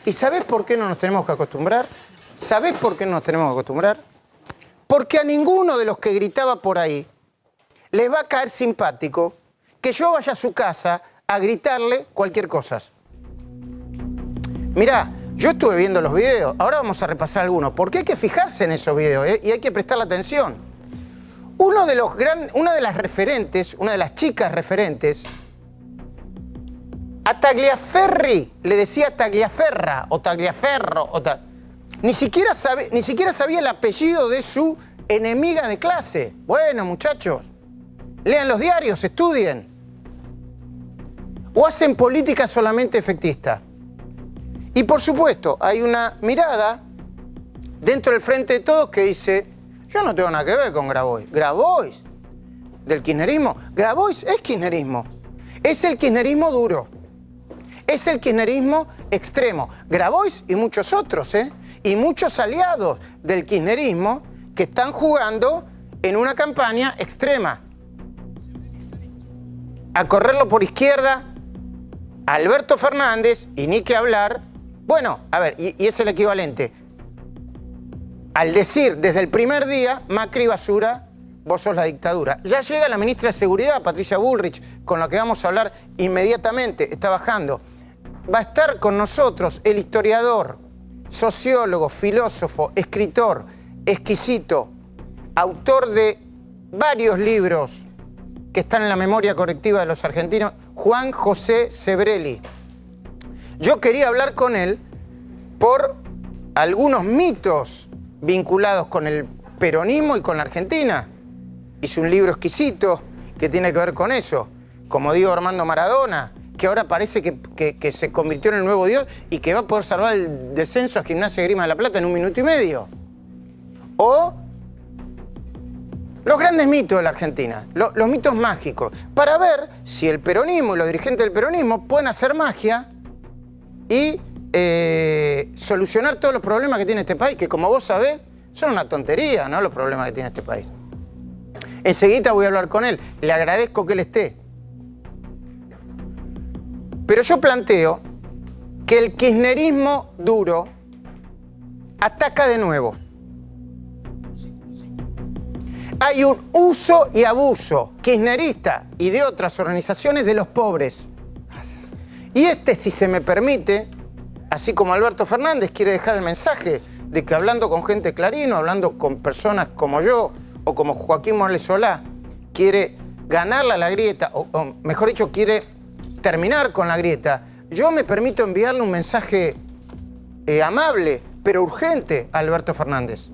¿Y sabés por qué no nos tenemos que acostumbrar? ¿Sabés por qué no nos tenemos que acostumbrar? Porque a ninguno de los que gritaba por ahí les va a caer simpático que yo vaya a su casa a gritarle cualquier cosa. Mirá, yo estuve viendo los videos, ahora vamos a repasar algunos, porque hay que fijarse en esos videos, y hay que prestarle atención. Una de las referentes, una de las chicas referentes, a Tagliaferri le decía Tagliaferra o Tagliaferro. Ni siquiera sabía el apellido de su enemiga de clase. Bueno, muchachos, lean los diarios, estudien. O hacen política solamente efectista. Y por supuesto, hay una mirada dentro del Frente de Todos que dice: yo no tengo nada que ver con Grabois. ¿Grabois? ¿Del kirchnerismo? Grabois es kirchnerismo. Es el kirchnerismo duro. Es el kirchnerismo extremo. Grabois y muchos otros, y muchos aliados del kirchnerismo que están jugando en una campaña extrema. A correrlo por izquierda, Alberto Fernández, y ni que hablar. Bueno, a ver, y es el equivalente. Al decir desde el primer día, Macri basura, vos sos la dictadura. Ya llega la ministra de Seguridad, Patricia Bullrich, con la que vamos a hablar inmediatamente, está bajando. Va a estar con nosotros el historiador, sociólogo, filósofo, escritor, exquisito, autor de varios libros que están en la memoria colectiva de los argentinos, Juan José Sebrelli. Yo quería hablar con él por algunos mitos vinculados con el peronismo y con la Argentina. Hizo un libro exquisito que tiene que ver con eso, como Diego Armando Maradona, que ahora parece que se convirtió en el nuevo Dios y que va a poder salvar el descenso a Gimnasia de Grima de la Plata en 1 minuto y medio. O los grandes mitos de la Argentina, los mitos mágicos, para ver si el peronismo y los dirigentes del peronismo pueden hacer magia y solucionar todos los problemas que tiene este país, que como vos sabés, son una tontería, ¿no? Los problemas que tiene este país. Enseguida voy a hablar con él, le agradezco que él esté. Pero yo planteo que el kirchnerismo duro ataca de nuevo. Hay un uso y abuso kirchnerista y de otras organizaciones de los pobres. Y si se me permite, así como Alberto Fernández quiere dejar el mensaje de que hablando con gente de Clarín, hablando con personas como yo o como Joaquín Morales Solá, quiere ganarle a la grieta, o mejor dicho, quiere terminar con la grieta, yo me permito enviarle un mensaje amable, pero urgente a Alberto Fernández.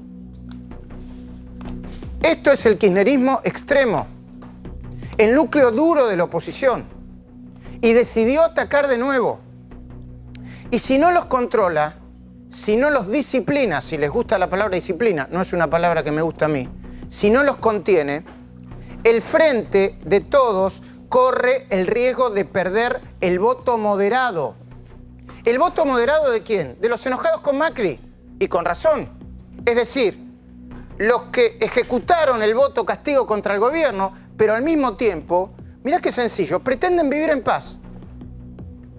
Esto es el kirchnerismo extremo, el núcleo duro de la oposición, y decidió atacar de nuevo. Y si no los controla, si no los disciplina, si les gusta la palabra disciplina, no es una palabra que me gusta a mí, si no los contiene, el Frente de Todos corre el riesgo de perder el voto moderado. ¿El voto moderado de quién? De los enojados con Macri, y con razón. Es decir, los que ejecutaron el voto castigo contra el gobierno, pero al mismo tiempo, mirá qué sencillo, pretenden vivir en paz.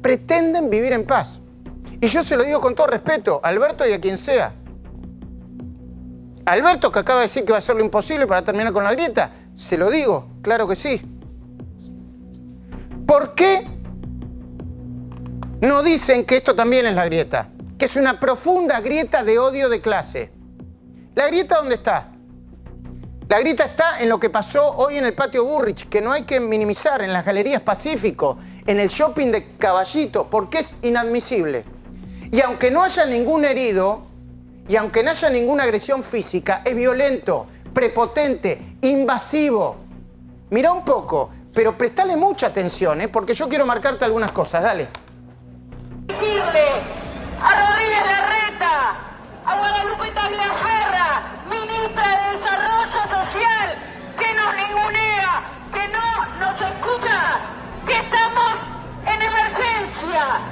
Pretenden vivir en paz. Y yo se lo digo con todo respeto a Alberto y a quien sea. Alberto, que acaba de decir que va a hacer lo imposible para terminar con la grieta, se lo digo, claro que sí. ¿Por qué no dicen que esto también es la grieta? Que es una profunda grieta de odio de clase. ¿La grieta dónde está? La grieta está en lo que pasó hoy en el patio Bullrich, que no hay que minimizar, en las Galerías Pacífico, en el shopping de Caballito, porque es inadmisible. Y aunque no haya ningún herido, y aunque no haya ninguna agresión física, es violento, prepotente, invasivo. Mirá un poco, pero prestale mucha atención, porque yo quiero marcarte algunas cosas, dale. Decirle a Rodríguez Larreta, a Guadalupe Tagliaferra, ministra de Desarrollo Social, que nos ningunea, que no nos escucha, que estamos en emergencia.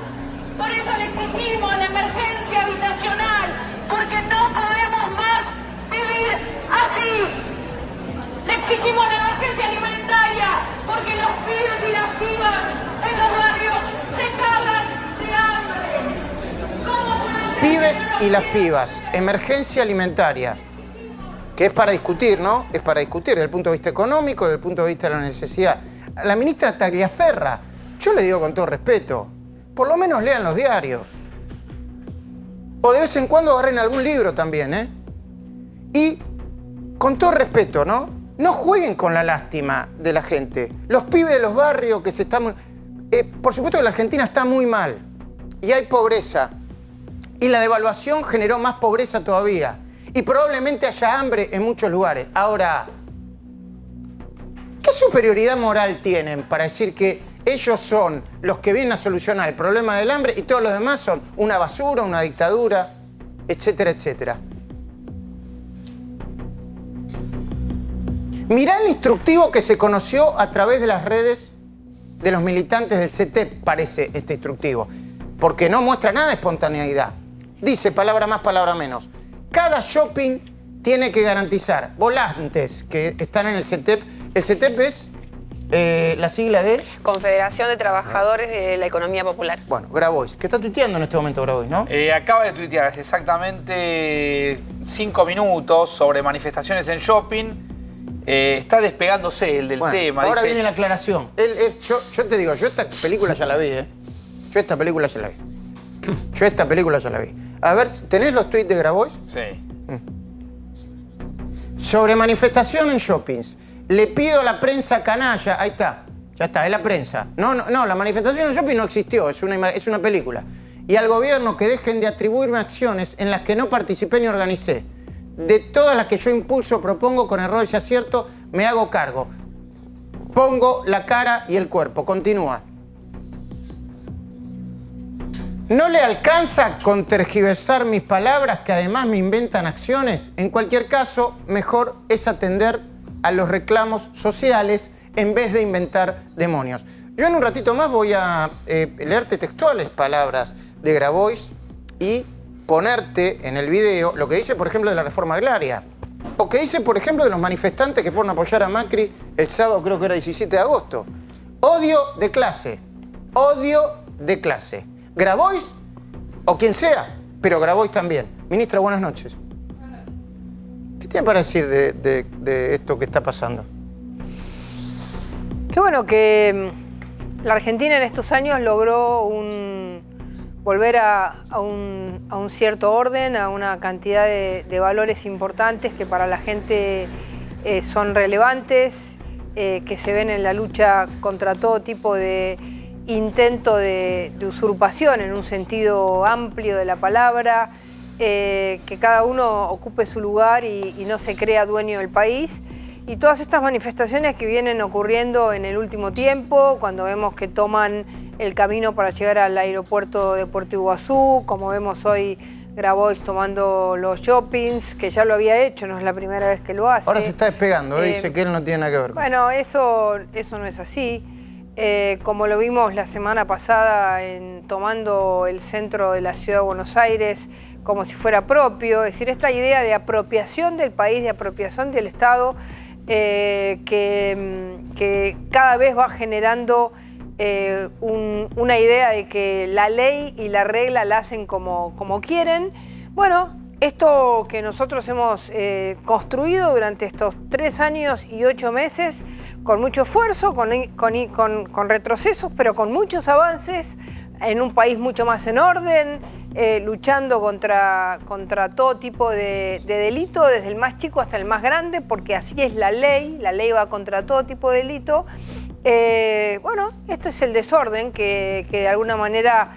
Por eso le exigimos la emergencia habitacional, porque no podemos más vivir así. Le exigimos la emergencia alimentaria, porque los pibes y las pibas en los barrios se cagan de hambre. Pibes y las pibas, emergencia alimentaria, que es para discutir, ¿no? Es para discutir desde el punto de vista económico, desde el punto de vista de la necesidad. A la ministra Tagliaferra, yo le digo con todo respeto, por lo menos lean los diarios. O de vez en cuando agarren algún libro también, ¿eh? Y con todo respeto, ¿no? No jueguen con la lástima de la gente. Los pibes de los barrios que se están... por supuesto que la Argentina está muy mal y hay pobreza. Y la devaluación generó más pobreza todavía. Y probablemente haya hambre en muchos lugares. Ahora, ¿qué superioridad moral tienen para decir que ellos son los que vienen a solucionar el problema del hambre y todos los demás son una basura, una dictadura, etcétera, etcétera? Mirá el instructivo que se conoció a través de las redes de los militantes del CETEP, parece este instructivo, porque no muestra nada de espontaneidad. Dice, palabra más, palabra menos, cada shopping tiene que garantizar volantes que están en el CETEP. El CETEP es la sigla de... Confederación de Trabajadores de la Economía Popular. Bueno, Grabois, que está tuiteando en este momento Grabois, ¿no? Acaba de tuitear hace exactamente 5 minutos sobre manifestaciones en shopping. Está despegándose el del tema. Ahora dice... viene la aclaración. Yo te digo, yo esta película ya la vi, ¿eh? Yo esta película ya la vi. A ver, ¿tenés los tuits de Grabois? Sí. Sobre manifestación en shoppings. Le pido a la prensa canalla, ahí está, ya está, es la prensa. No, la manifestación en shopping no existió, es una película. Y al gobierno que dejen de atribuirme acciones en las que no participé ni organicé. De todas las que yo impulso, propongo, con errores y aciertos, me hago cargo. Pongo la cara y el cuerpo. Continúa. ¿No le alcanza con tergiversar mis palabras que además me inventan acciones? En cualquier caso, mejor es atender a los reclamos sociales en vez de inventar demonios. Yo en un ratito más voy a leerte textuales palabras de Grabois y ponerte en el video lo que dice, por ejemplo, de la reforma agraria. O que dice, por ejemplo, de los manifestantes que fueron a apoyar a Macri el sábado, creo que era 17 de agosto. Odio de clase. Odio de clase. Grabois, o quien sea, pero Grabois también. Ministra, buenas noches. ¿Qué tiene para decir de esto que está pasando? Qué bueno que la Argentina en estos años logró volver a un cierto orden, a una cantidad de valores importantes que para la gente son relevantes, que se ven en la lucha contra todo tipo de intento de usurpación en un sentido amplio de la palabra, que cada uno ocupe su lugar y no se crea dueño del país. Y todas estas manifestaciones que vienen ocurriendo en el último tiempo, cuando vemos que toman el camino para llegar al aeropuerto de Puerto Iguazú, como vemos hoy Grabois tomando los shoppings, que ya lo había hecho, no es la primera vez que lo hace. Ahora se está despegando, dice que él no tiene nada que ver con Bueno, eso no es así. Como lo vimos la semana pasada tomando el centro de la ciudad de Buenos Aires como si fuera propio, es decir, esta idea de apropiación del país, de apropiación del Estado, que cada vez va generando una idea de que la ley y la regla la hacen como quieren. Bueno, esto que nosotros hemos construido durante estos 3 años y 8 meses, con mucho esfuerzo, con retrocesos, pero con muchos avances, en un país mucho más en orden, luchando contra todo tipo de delito, desde el más chico hasta el más grande, porque así es la ley va contra todo tipo de delito. Bueno, esto es el desorden que de alguna manera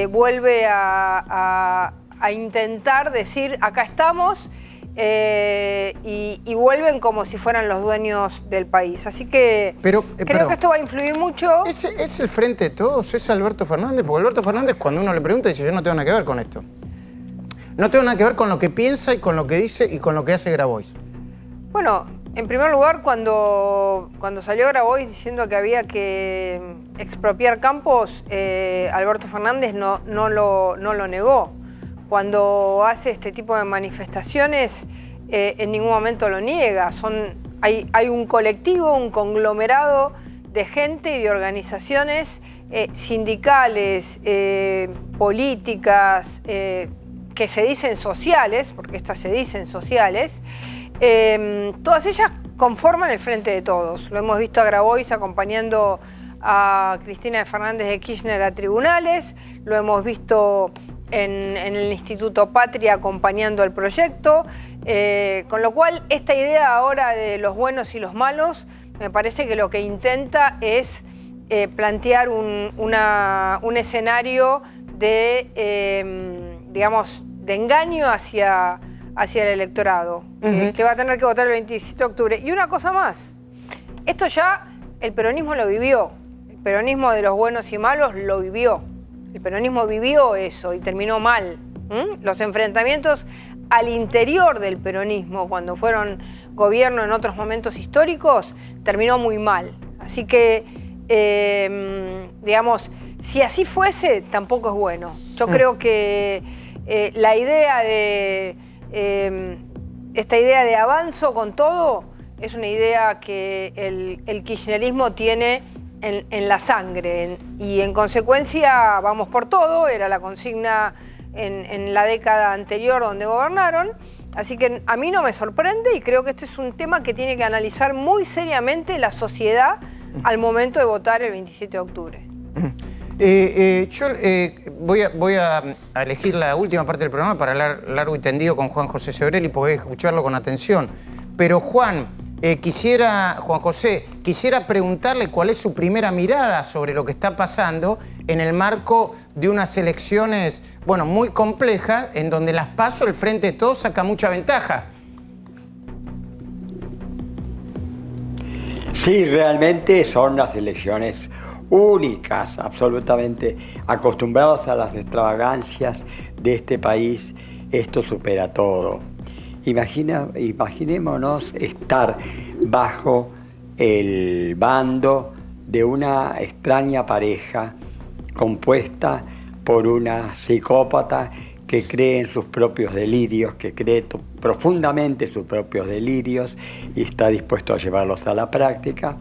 vuelve a intentar decir, acá estamos, y vuelven como si fueran los dueños del país. Así que creo que esto va a influir mucho. ¿Es el Frente de Todos? ¿Es Alberto Fernández? Porque Alberto Fernández, cuando uno le pregunta, dice, yo no tengo nada que ver con esto. No tengo nada que ver con lo que piensa y con lo que dice y con lo que hace Grabois. Bueno, en primer lugar, cuando salió Grabois diciendo que había que expropiar campos, Alberto Fernández no lo negó. Cuando hace este tipo de manifestaciones, en ningún momento lo niega. Hay un colectivo, un conglomerado de gente y de organizaciones sindicales, políticas, que se dicen sociales, porque estas se dicen sociales, todas ellas conforman el Frente de Todos. Lo hemos visto a Grabois acompañando a Cristina Fernández de Kirchner a tribunales, lo hemos visto en el Instituto Patria acompañando el proyecto, con lo cual esta idea ahora de los buenos y los malos me parece que lo que intenta es plantear un escenario de, digamos, de engaño hacia el electorado, que va a tener que votar el 27 de octubre. Y una cosa más, esto ya el peronismo lo vivió, el peronismo de los buenos y malos lo vivió. El peronismo vivió eso y terminó mal. Los enfrentamientos al interior del peronismo, cuando fueron gobierno en otros momentos históricos, terminó muy mal. Así que, digamos, si así fuese, tampoco es bueno. Yo creo que la idea de esta idea de avanzo con todo es una idea que el kirchnerismo tiene en la sangre y en consecuencia vamos por todo, era la consigna en la década anterior donde gobernaron, así que a mí no me sorprende y creo que este es un tema que tiene que analizar muy seriamente la sociedad al momento de votar el 27 de octubre. Yo voy a elegir la última parte del programa para hablar largo y tendido con Juan José Sebrelli, porque hay que escucharlo con atención. Pero Juan José, quisiera preguntarle cuál es su primera mirada sobre lo que está pasando en el marco de unas elecciones, bueno, muy complejas, en donde las PASO, el Frente de Todos saca mucha ventaja. Sí, realmente son unas elecciones únicas, absolutamente acostumbrados a las extravagancias de este país. Esto supera todo. Imaginémonos estar bajo el bando de una extraña pareja compuesta por una psicópata que cree en sus propios delirios, que cree profundamente sus propios delirios y está dispuesto a llevarlos a la práctica,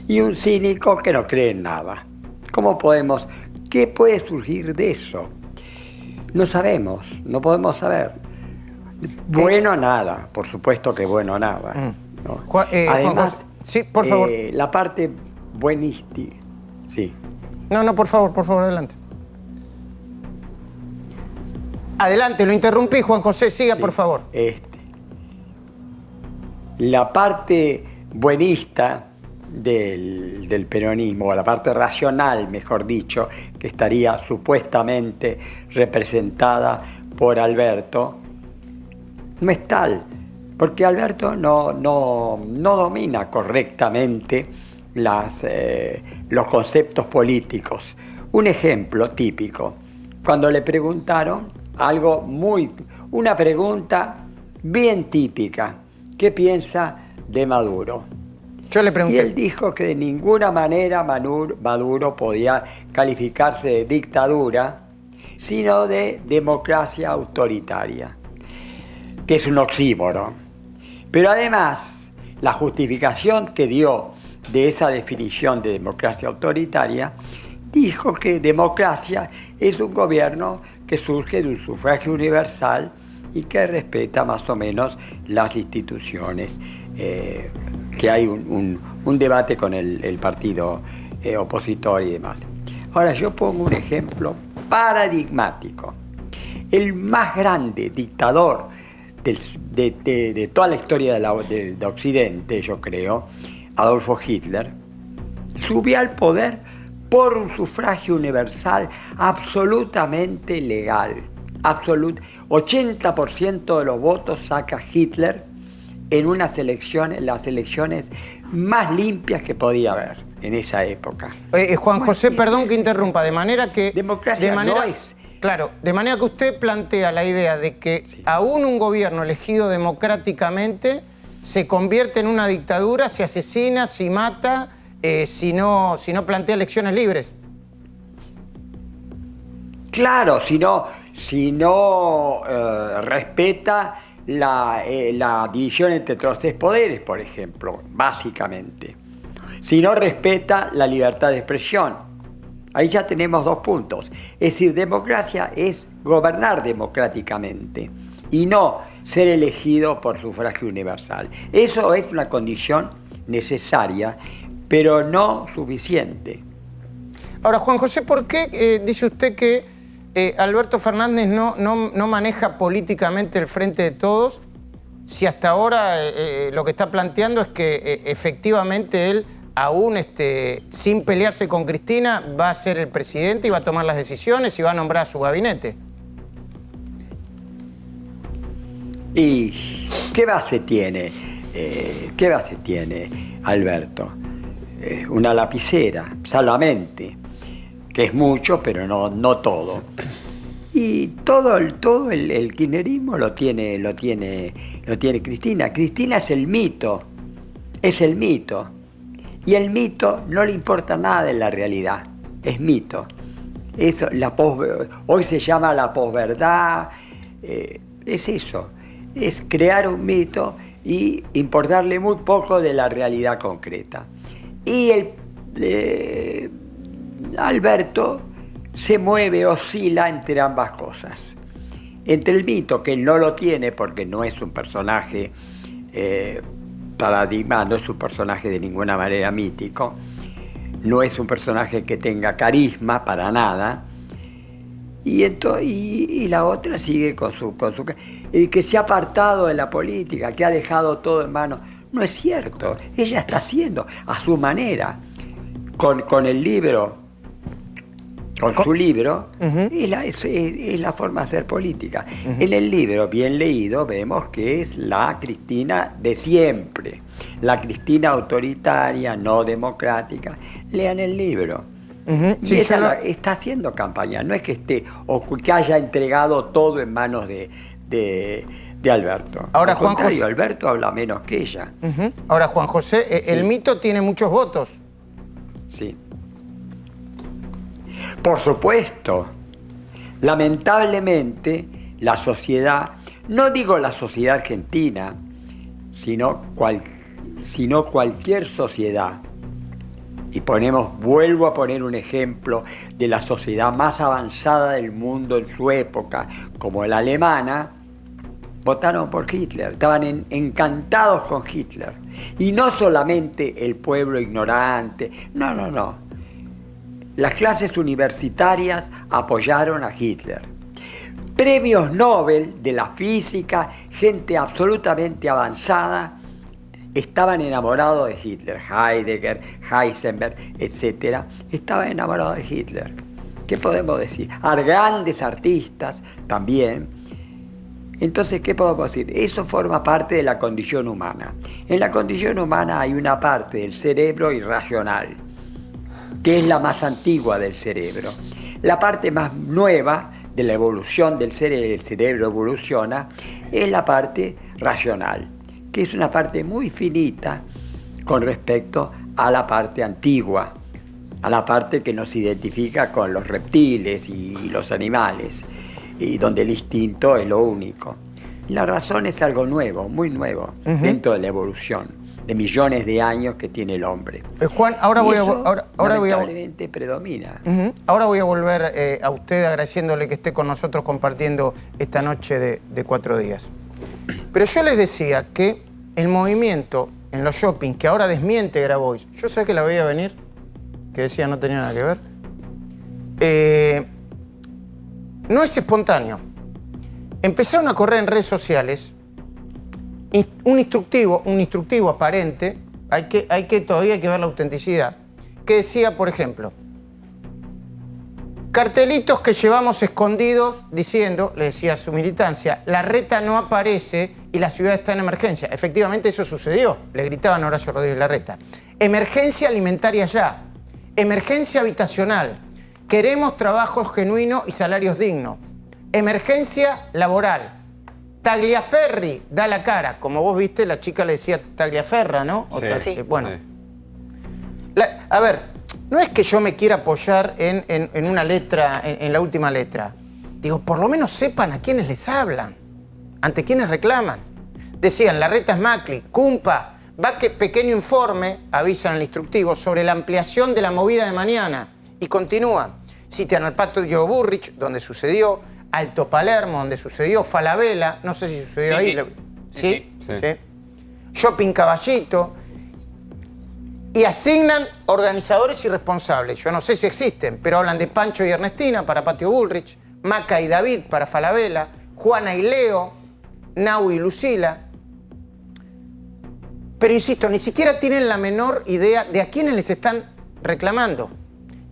y un cínico que no cree en nada. ¿Qué puede surgir de eso? No sabemos, no podemos saber. Bueno, nada, por supuesto que bueno, nada. ¿no? Además, sí, por favor. La parte buenística, sí. No, por favor, adelante. Adelante, lo interrumpí, Juan José, siga, sí, por favor. La parte buenista del peronismo, la parte racional, mejor dicho, que estaría supuestamente representada por Alberto, no es tal, porque Alberto no domina correctamente los conceptos políticos. Un ejemplo típico, cuando le preguntaron una pregunta bien típica, ¿qué piensa de Maduro? Yo le pregunté. Y él dijo que de ninguna manera Maduro podía calificarse de dictadura, sino de democracia autoritaria, que es un oxímoron. Pero además, la justificación que dio de esa definición de democracia autoritaria, dijo que democracia es un gobierno que surge de un sufragio universal y que respeta más o menos las instituciones, que hay un debate con el partido opositor y demás. Ahora yo pongo un ejemplo paradigmático. El más grande dictador de toda la historia de Occidente, yo creo, Adolfo Hitler, subió al poder por un sufragio universal absolutamente legal. 80% de los votos saca Hitler en las elecciones más limpias que podía haber en esa época. Juan José, perdón que interrumpa, de manera que... Democracia no es... Claro, de manera que usted plantea la idea de que sí, aún un gobierno elegido democráticamente se convierte en una dictadura, se asesina, se mata, si no plantea elecciones libres. Claro, si no respeta la división entre los tres poderes, por ejemplo, básicamente. Si no respeta la libertad de expresión. Ahí ya tenemos dos puntos. Es decir, democracia es gobernar democráticamente y no ser elegido por sufragio universal. Eso es una condición necesaria, pero no suficiente. Ahora, Juan José, ¿por qué dice usted que Alberto Fernández no maneja políticamente el Frente de Todos, si hasta ahora lo que está planteando es que efectivamente él, aún sin pelearse con Cristina, va a ser el presidente y va a tomar las decisiones y va a nombrar a su gabinete? ¿Y qué base tiene? ¿Qué base tiene Alberto? Una lapicera, solamente, que es mucho, pero no todo. Y todo el kirchnerismo lo tiene Cristina. Cristina es el mito. Y el mito no le importa nada de la realidad, es mito. Eso, hoy se llama la posverdad, es eso, es crear un mito y importarle muy poco de la realidad concreta. Y Alberto se mueve, oscila entre ambas cosas. Entre el mito, que no lo tiene porque no es un personaje paradigma, no es un personaje de ninguna manera mítico, no es un personaje que tenga carisma para nada, y la otra sigue con su que se ha apartado de la política, que ha dejado todo en manos. No es cierto, ella está haciendo a su manera, con el libro, con su libro, es la forma de hacer política. En el libro, bien leído, vemos que es la Cristina de siempre, la Cristina autoritaria, no democrática. Lean el libro. Sí, y esa está haciendo campaña, no es que esté o que haya entregado todo en manos de Alberto. Ahora, Al Juan contrario, José, Alberto habla menos que ella. Ahora, Juan José, Sí. el mito tiene muchos votos. Sí. Por supuesto, lamentablemente la sociedad, no digo la sociedad argentina, sino cualquier sociedad, y vuelvo a poner un ejemplo de la sociedad más avanzada del mundo en su época, como la alemana, votaron por Hitler, estaban encantados con Hitler. Y no solamente el pueblo ignorante, no. Las clases universitarias apoyaron a Hitler. Premios Nobel de la física, gente absolutamente avanzada, estaban enamorados de Hitler. Heidegger, Heisenberg, etc. Estaban enamorados de Hitler. ¿Qué podemos decir? Grandes artistas también. Entonces, ¿qué podemos decir? Eso forma parte de la condición humana. En la condición humana hay una parte del cerebro irracional, que es la más antigua del cerebro. La parte más nueva de la evolución del cerebro, el cerebro evoluciona, es la parte racional, que es una parte muy finita con respecto a la parte antigua, a la parte que nos identifica con los reptiles y los animales, y donde el instinto es lo único. La razón es algo nuevo, muy nuevo, dentro de la evolución de millones de años que tiene el hombre. Juan, ahora voy a lamentablemente predomina. Ahora voy a volver a usted agradeciéndole que esté con nosotros compartiendo esta noche de 4 días. Pero yo les decía que el movimiento en los shopping que ahora desmiente Grabois, yo sé que la veía venir, que decía no tenía nada que ver, no es espontáneo. Empezaron a correr en redes sociales un instructivo aparente, todavía hay que ver la autenticidad, que decía, por ejemplo, cartelitos que llevamos escondidos diciendo, le decía a su militancia, la reta no aparece y la ciudad está en emergencia. Efectivamente eso sucedió, le gritaban a Horacio Rodríguez Larreta. Emergencia alimentaria ya, emergencia habitacional, queremos trabajo genuino y salarios dignos, emergencia laboral. Tagliaferri da la cara, como vos viste, la chica le decía Tagliaferra, ¿no? Sí. Bueno, a ver, no es que yo me quiera apoyar en una letra, en la última letra. Digo, por lo menos sepan a quiénes les hablan, ante quiénes reclaman. Decían, Larreta es Macri, Cumpa, pequeño informe, avisan el instructivo, sobre la ampliación de la movida de mañana. Y continúan, citan al pacto de Joe Burrich, donde sucedió, Alto Palermo, donde sucedió, Falabella, no sé si sucedió ahí. ¿Sí? Sí. Shopping Caballito. Y asignan organizadores y responsables. Yo no sé si existen, pero hablan de Pancho y Ernestina para Patio Bullrich, Maca y David para Falabella, Juana y Leo, Nau y Lucila. Pero insisto, ni siquiera tienen la menor idea de a quiénes les están reclamando.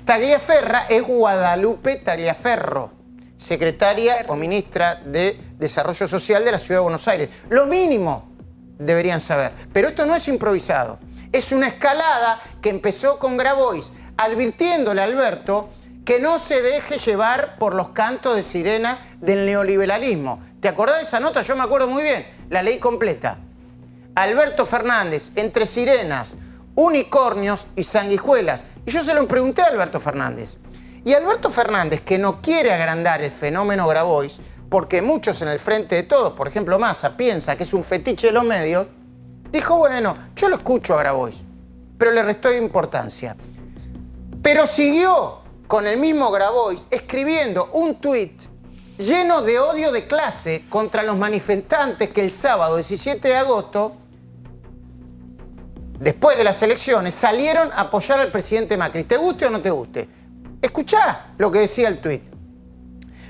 Tagliaferra es Guadalupe Tagliaferro, secretaria o ministra de Desarrollo Social de la Ciudad de Buenos Aires. Lo mínimo deberían saber. Pero esto no es improvisado. Es una escalada que empezó con Grabois, advirtiéndole a Alberto que no se deje llevar por los cantos de sirena del neoliberalismo. ¿Te acordás de esa nota? Yo me acuerdo muy bien. La leí completa. Alberto Fernández, entre sirenas, unicornios y sanguijuelas. Y yo se lo pregunté a Alberto Fernández. Y Alberto Fernández, que no quiere agrandar el fenómeno Grabois, porque muchos en el Frente de Todos, por ejemplo Massa, piensa que es un fetiche de los medios, dijo, bueno, yo lo escucho a Grabois, pero le restó importancia. Pero siguió con el mismo Grabois escribiendo un tuit lleno de odio de clase contra los manifestantes que el sábado 17 de agosto, después de las elecciones, salieron a apoyar al presidente Macri. ¿Te guste o no te guste? Escuchá lo que decía el tuit.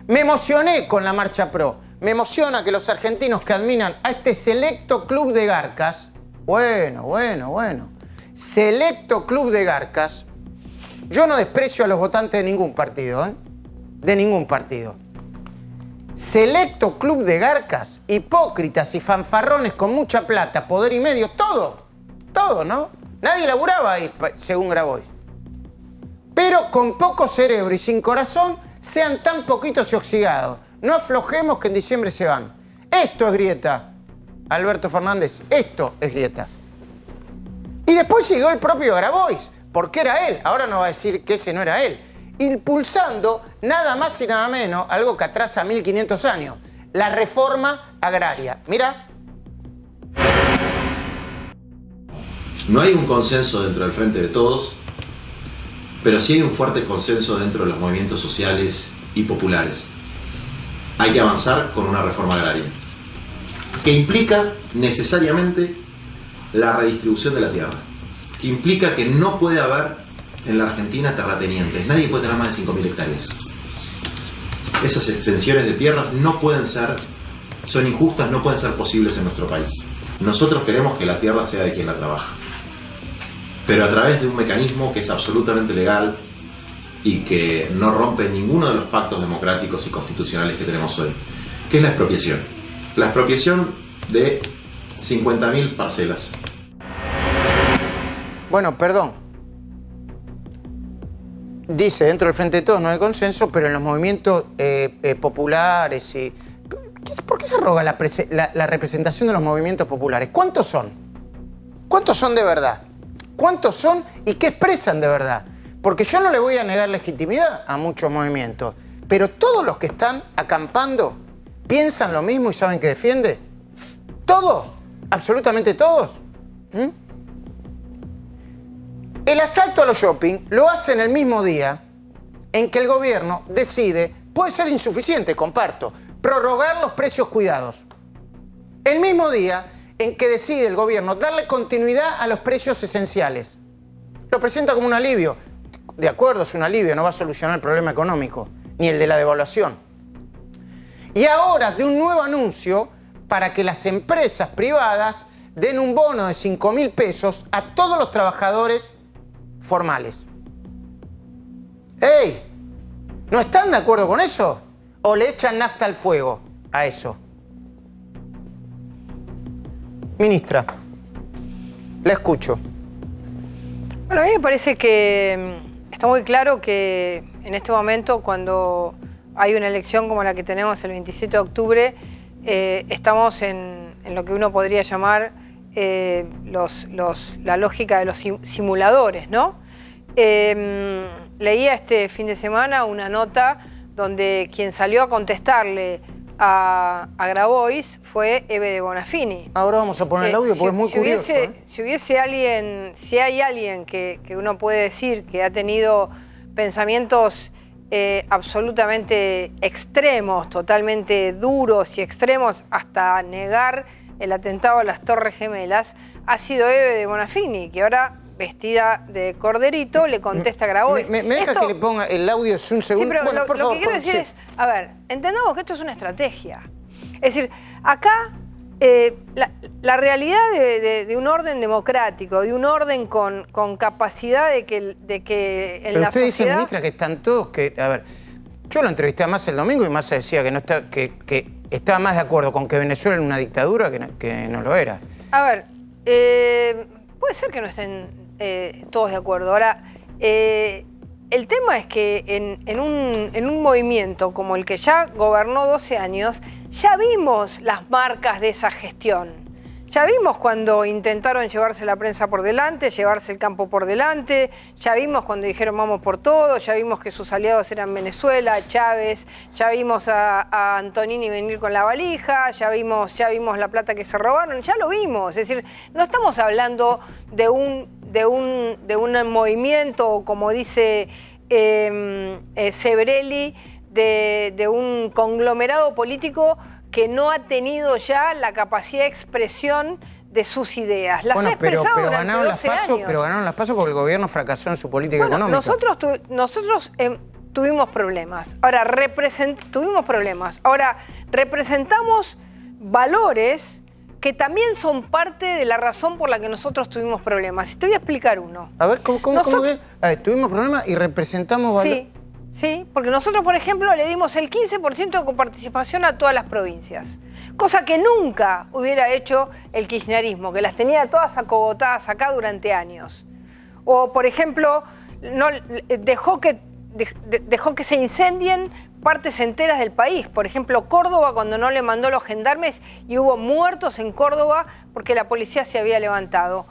Me emocioné con la Marcha Pro. Me emociona que los argentinos que admiran a este selecto club de garcas, bueno, selecto club de garcas, yo no desprecio a los votantes de ningún partido, de ningún partido. Selecto club de garcas, hipócritas y fanfarrones con mucha plata, poder y medio, todo, ¿no? Nadie laburaba ahí, según Grabois. Pero con poco cerebro y sin corazón, sean tan poquitos y oxidados. No aflojemos que en diciembre se van. Esto es grieta, Alberto Fernández, esto es grieta. Y después llegó el propio Grabois, porque era él, ahora no va a decir que ese no era él, impulsando nada más y nada menos, algo que atrasa 1500 años, la reforma agraria. Mira. No hay un consenso dentro del Frente de Todos, pero sí hay un fuerte consenso dentro de los movimientos sociales y populares. Hay que avanzar con una reforma agraria, que implica necesariamente la redistribución de la tierra, que implica que no puede haber en la Argentina terratenientes, nadie puede tener más de 5.000 hectáreas. Esas extensiones de tierras no pueden ser, son injustas, no pueden ser posibles en nuestro país. Nosotros queremos que la tierra sea de quien la trabaja, pero a través de un mecanismo que es absolutamente legal y que no rompe ninguno de los pactos democráticos y constitucionales que tenemos hoy, que es la expropiación. La expropiación de 50.000 parcelas. Bueno, perdón. Dice, dentro del Frente de Todos no hay consenso, pero en los movimientos populares y... ¿Por qué se roba la representación de los movimientos populares? ¿Cuántos son? ¿Cuántos son de verdad? ¿Cuántos son y qué expresan de verdad? Porque yo no le voy a negar legitimidad a muchos movimientos, pero todos los que están acampando piensan lo mismo y saben que defiende. ¿Todos? ¿Absolutamente todos? El asalto a los shopping lo hacen el mismo día en que el gobierno decide, puede ser insuficiente, comparto, prorrogar los precios cuidados. El mismo día en que decide el gobierno darle continuidad a los precios esenciales. Lo presenta como un alivio. De acuerdo, es un alivio, no va a solucionar el problema económico, ni el de la devaluación. Y ahora de un nuevo anuncio para que las empresas privadas den un bono de 5.000 pesos a todos los trabajadores formales. ¡Ey! ¿No están de acuerdo con eso? ¿O le echan nafta al fuego a eso? Ministra, la escucho. Bueno, a mí me parece que está muy claro que en este momento, cuando hay una elección como la que tenemos el 27 de octubre, estamos en lo que uno podría llamar la lógica de los simuladores, ¿no? Leía este fin de semana una nota donde quien salió a contestarle a Grabois fue Eve de Bonafini. Ahora vamos a poner el audio porque es muy curioso. Si hay alguien que uno puede decir que ha tenido pensamientos absolutamente extremos, totalmente duros y extremos, hasta negar el atentado a las Torres Gemelas, ha sido Eve de Bonafini, que ahora, vestida de corderito, le contesta a Grabois. ¿Me deja que le ponga el audio un segundo? Sí, pero bueno, por lo favor, que quiero decir es, a ver, entendamos que esto es una estrategia. Es decir, acá la realidad de un orden democrático, de un orden con capacidad de que en pero la usted dice, sociedad... ministra, que están todos que... A ver, yo lo entrevisté a Massa el domingo y Massa decía que, no está, que estaba más de acuerdo con que Venezuela era una dictadura que no lo era. A ver, puede ser que no estén todos de acuerdo. Ahora, el tema es que en un movimiento como el que ya gobernó 12 años, ya vimos las marcas de esa gestión. Ya vimos cuando intentaron llevarse la prensa por delante, llevarse el campo por delante, ya vimos cuando dijeron vamos por todo, ya vimos que sus aliados eran Venezuela, Chávez, ya vimos a Antonini venir con la valija, ya vimos la plata que se robaron, ya lo vimos. Es decir, no estamos hablando de un movimiento, como dice Sebrelli, de un conglomerado político que no ha tenido ya la capacidad de expresión de sus ideas. Las ha expresado durante 12 años. Pero ganaron las PASO porque el gobierno fracasó en su política económica. Nosotros tuvimos problemas. Ahora, representamos valores que también son parte de la razón por la que nosotros tuvimos problemas. Y te voy a explicar uno. A ver, ¿cómo que? A ver, tuvimos problemas y representamos valores. Sí, porque nosotros, por ejemplo, le dimos el 15% de coparticipación a todas las provincias, cosa que nunca hubiera hecho el kirchnerismo, que las tenía todas acogotadas acá durante años. O, por ejemplo, dejó que se incendien partes enteras del país. Por ejemplo, Córdoba, cuando no le mandó los gendarmes y hubo muertos en Córdoba porque la policía se había levantado.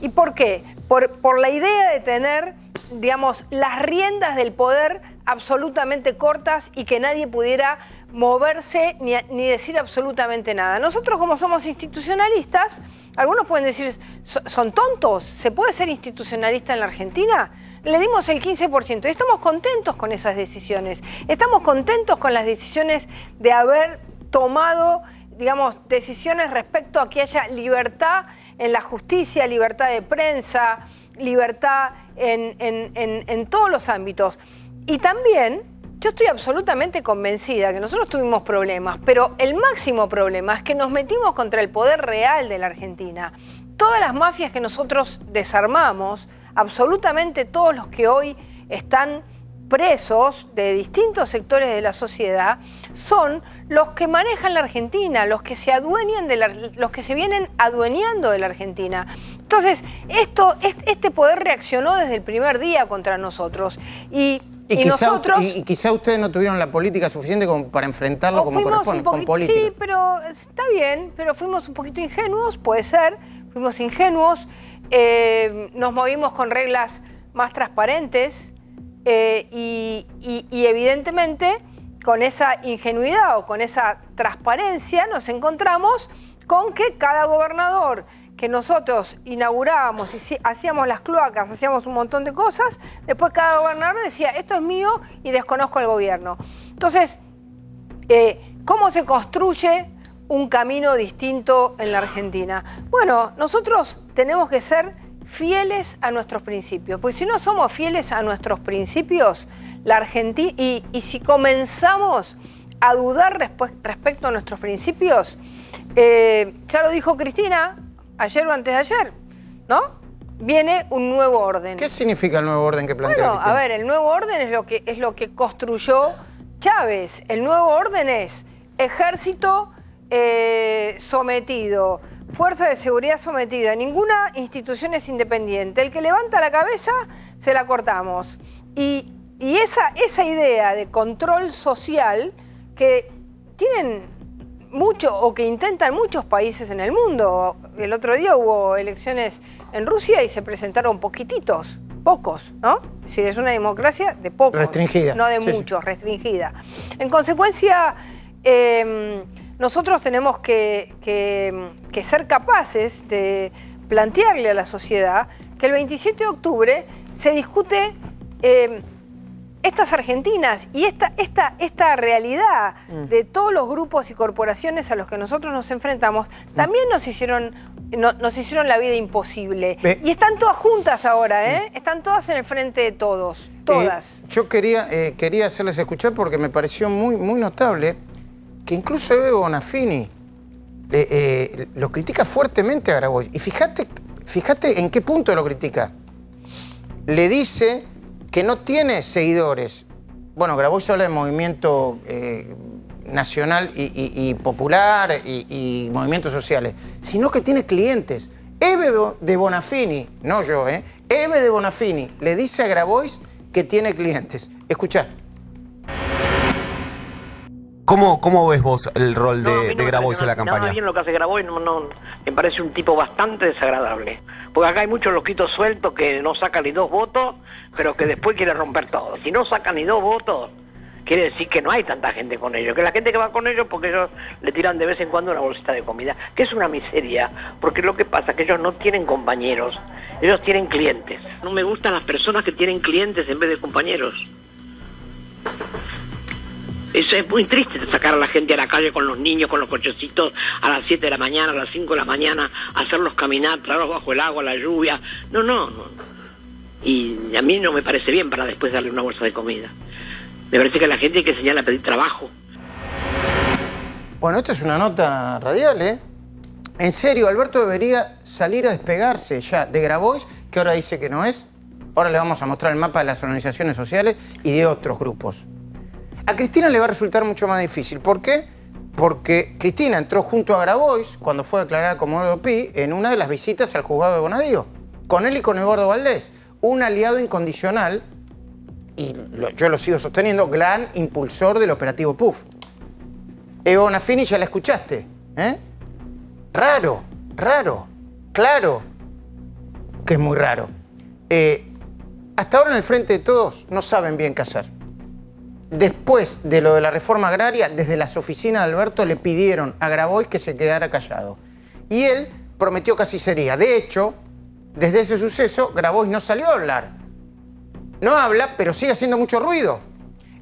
¿Y por qué? Por la idea de tener, digamos, las riendas del poder absolutamente cortas y que nadie pudiera moverse ni decir absolutamente nada. Nosotros, como somos institucionalistas, algunos pueden decir, ¿son tontos? ¿Se puede ser institucionalista en la Argentina? Le dimos el 15% y estamos contentos con esas decisiones. Estamos contentos con las decisiones de haber tomado, digamos, decisiones respecto a que haya libertad en la justicia, libertad de prensa, libertad en todos los ámbitos. Y también, yo estoy absolutamente convencida que nosotros tuvimos problemas, pero el máximo problema es que nos metimos contra el poder real de la Argentina. Todas las mafias que nosotros desarmamos, absolutamente todos los que hoy están presos de distintos sectores de la sociedad, son los que manejan la Argentina, los que se adueñan los que se vienen adueñando de la Argentina. Entonces, este poder reaccionó desde el primer día contra nosotros. Y quizá ustedes no tuvieron la política suficiente como para enfrentarlo como corresponde, con política. Sí, pero está bien, pero fuimos un poquito ingenuos, puede ser, fuimos ingenuos, nos movimos con reglas más transparentes y evidentemente con esa ingenuidad o con esa transparencia nos encontramos con que cada gobernador que nosotros inaugurábamos y hacíamos las cloacas, hacíamos un montón de cosas, después cada gobernador decía, esto es mío y desconozco al gobierno. Entonces, ¿cómo se construye un camino distinto en la Argentina? Bueno, nosotros tenemos que ser fieles a nuestros principios, porque si no somos fieles a nuestros principios, la Argentina, y si comenzamos a dudar respecto a nuestros principios, ya lo dijo Cristina, ayer o antes de ayer, ¿no? Viene un nuevo orden. ¿Qué significa el nuevo orden que plantea Bueno, Cristina? a ver, el nuevo orden es lo que construyó Chávez. El nuevo orden es ejército sometido, fuerza de seguridad sometida. Ninguna institución es independiente. El que levanta la cabeza, se la cortamos. Y esa idea de control social que tienen mucho o que intentan muchos países en el mundo. El otro día hubo elecciones en Rusia y se presentaron pocos, ¿no? Es decir, es una democracia de pocos. Restringida. No de muchos, restringida. En consecuencia, nosotros tenemos que ser capaces de plantearle a la sociedad que el 27 de octubre se discute estas argentinas y esta realidad de todos los grupos y corporaciones a los que nosotros nos enfrentamos también nos hicieron la vida imposible. Y están todas juntas ahora, ¿eh? Están todas en el frente de todos, todas. Yo quería hacerles escuchar porque me pareció muy notable que incluso Eve Bonafini lo critica fuertemente a Grabois. Y fíjate en qué punto lo critica. Le dice que no tiene seguidores. Bueno, Grabois habla de movimiento nacional y popular y movimientos sociales, sino que tiene clientes. Eve de Bonafini, no yo, Eve de Bonafini le dice a Grabois que tiene clientes. Escuchá. ¿Cómo ves vos el rol de Grabois en la campaña? Nada bien lo que hace Grabois, me parece un tipo bastante desagradable. Porque acá hay muchos loquitos sueltos que no sacan ni 2 votos, pero que después quieren romper todo. Si no sacan ni 2 votos, quiere decir que no hay tanta gente con ellos. Que la gente que va con ellos, porque ellos le tiran de vez en cuando una bolsita de comida, que es una miseria. Porque lo que pasa es que ellos no tienen compañeros, ellos tienen clientes. No me gustan las personas que tienen clientes en vez de compañeros. Eso es muy triste, sacar a la gente a la calle con los niños, con los cochecitos, a las 7 de la mañana, a las 5 de la mañana, hacerlos caminar, traerlos bajo el agua, la lluvia. No. Y a mí no me parece bien para después darle una bolsa de comida. Me parece que a la gente hay que enseñarle a pedir trabajo. Bueno, esta es una nota radial, ¿eh? En serio, Alberto debería salir a despegarse ya de Grabois, que ahora dice que no es. Ahora le vamos a mostrar el mapa de las organizaciones sociales y de otros grupos. A Cristina le va a resultar mucho más difícil. ¿Por qué? Porque Cristina entró junto a Grabois, cuando fue declarada como Pi, en una de las visitas al juzgado de Bonadío. Con él y con Eduardo Valdés. Un aliado incondicional, y yo lo sigo sosteniendo, gran impulsor del operativo PUF. Eve Bonafini ya la escuchaste, ¿eh? Raro, claro que es muy raro. Hasta ahora en el Frente de Todos no saben bien qué hacer. Después de lo de la reforma agraria, desde las oficinas de Alberto le pidieron a Grabois que se quedara callado. Y él prometió cacicería. De hecho, desde ese suceso, Grabois no salió a hablar. No habla, pero sigue haciendo mucho ruido.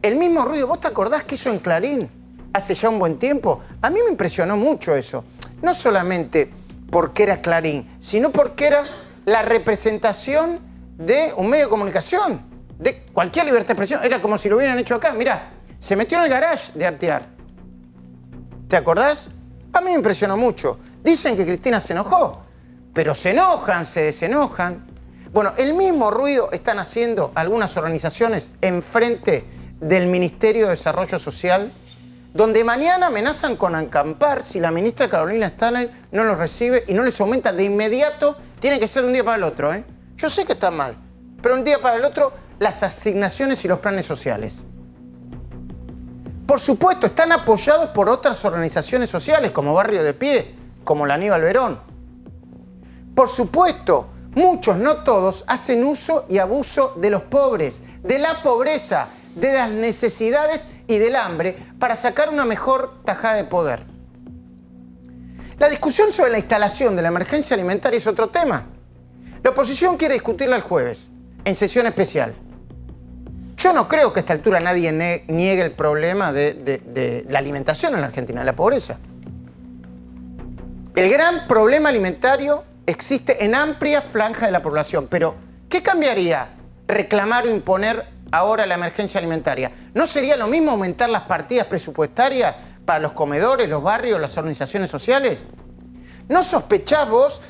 El mismo ruido, ¿vos te acordás que hizo en Clarín hace ya un buen tiempo? A mí me impresionó mucho eso. No solamente porque era Clarín, sino porque era la representación de un medio de comunicación. De cualquier libertad de expresión, era como si lo hubieran hecho acá. Mirá, se metió en el garage de Artear. ¿Te acordás? A mí me impresionó mucho. Dicen que Cristina se enojó, pero se enojan, se desenojan. Bueno, el mismo ruido están haciendo algunas organizaciones enfrente del Ministerio de Desarrollo Social, donde mañana amenazan con acampar si la ministra Carolina Stanley no los recibe y no les aumenta de inmediato. Tiene que ser de un día para el otro, ¿eh? Yo sé que está mal, pero un día para el otro las asignaciones y los planes sociales. Por supuesto, están apoyados por otras organizaciones sociales, como Barrio de Pie, como la Aníbal Verón. Por supuesto, muchos, no todos, hacen uso y abuso de los pobres, de la pobreza, de las necesidades y del hambre para sacar una mejor tajada de poder. La discusión sobre la instalación de la emergencia alimentaria es otro tema. La oposición quiere discutirla el jueves, en sesión especial. Yo no creo que a esta altura nadie niegue el problema de la alimentación en la Argentina, de la pobreza. El gran problema alimentario existe en amplia franja de la población, pero ¿qué cambiaría reclamar o imponer ahora la emergencia alimentaria? ¿No sería lo mismo aumentar las partidas presupuestarias para los comedores, los barrios, las organizaciones sociales? ¿No sospechás vos,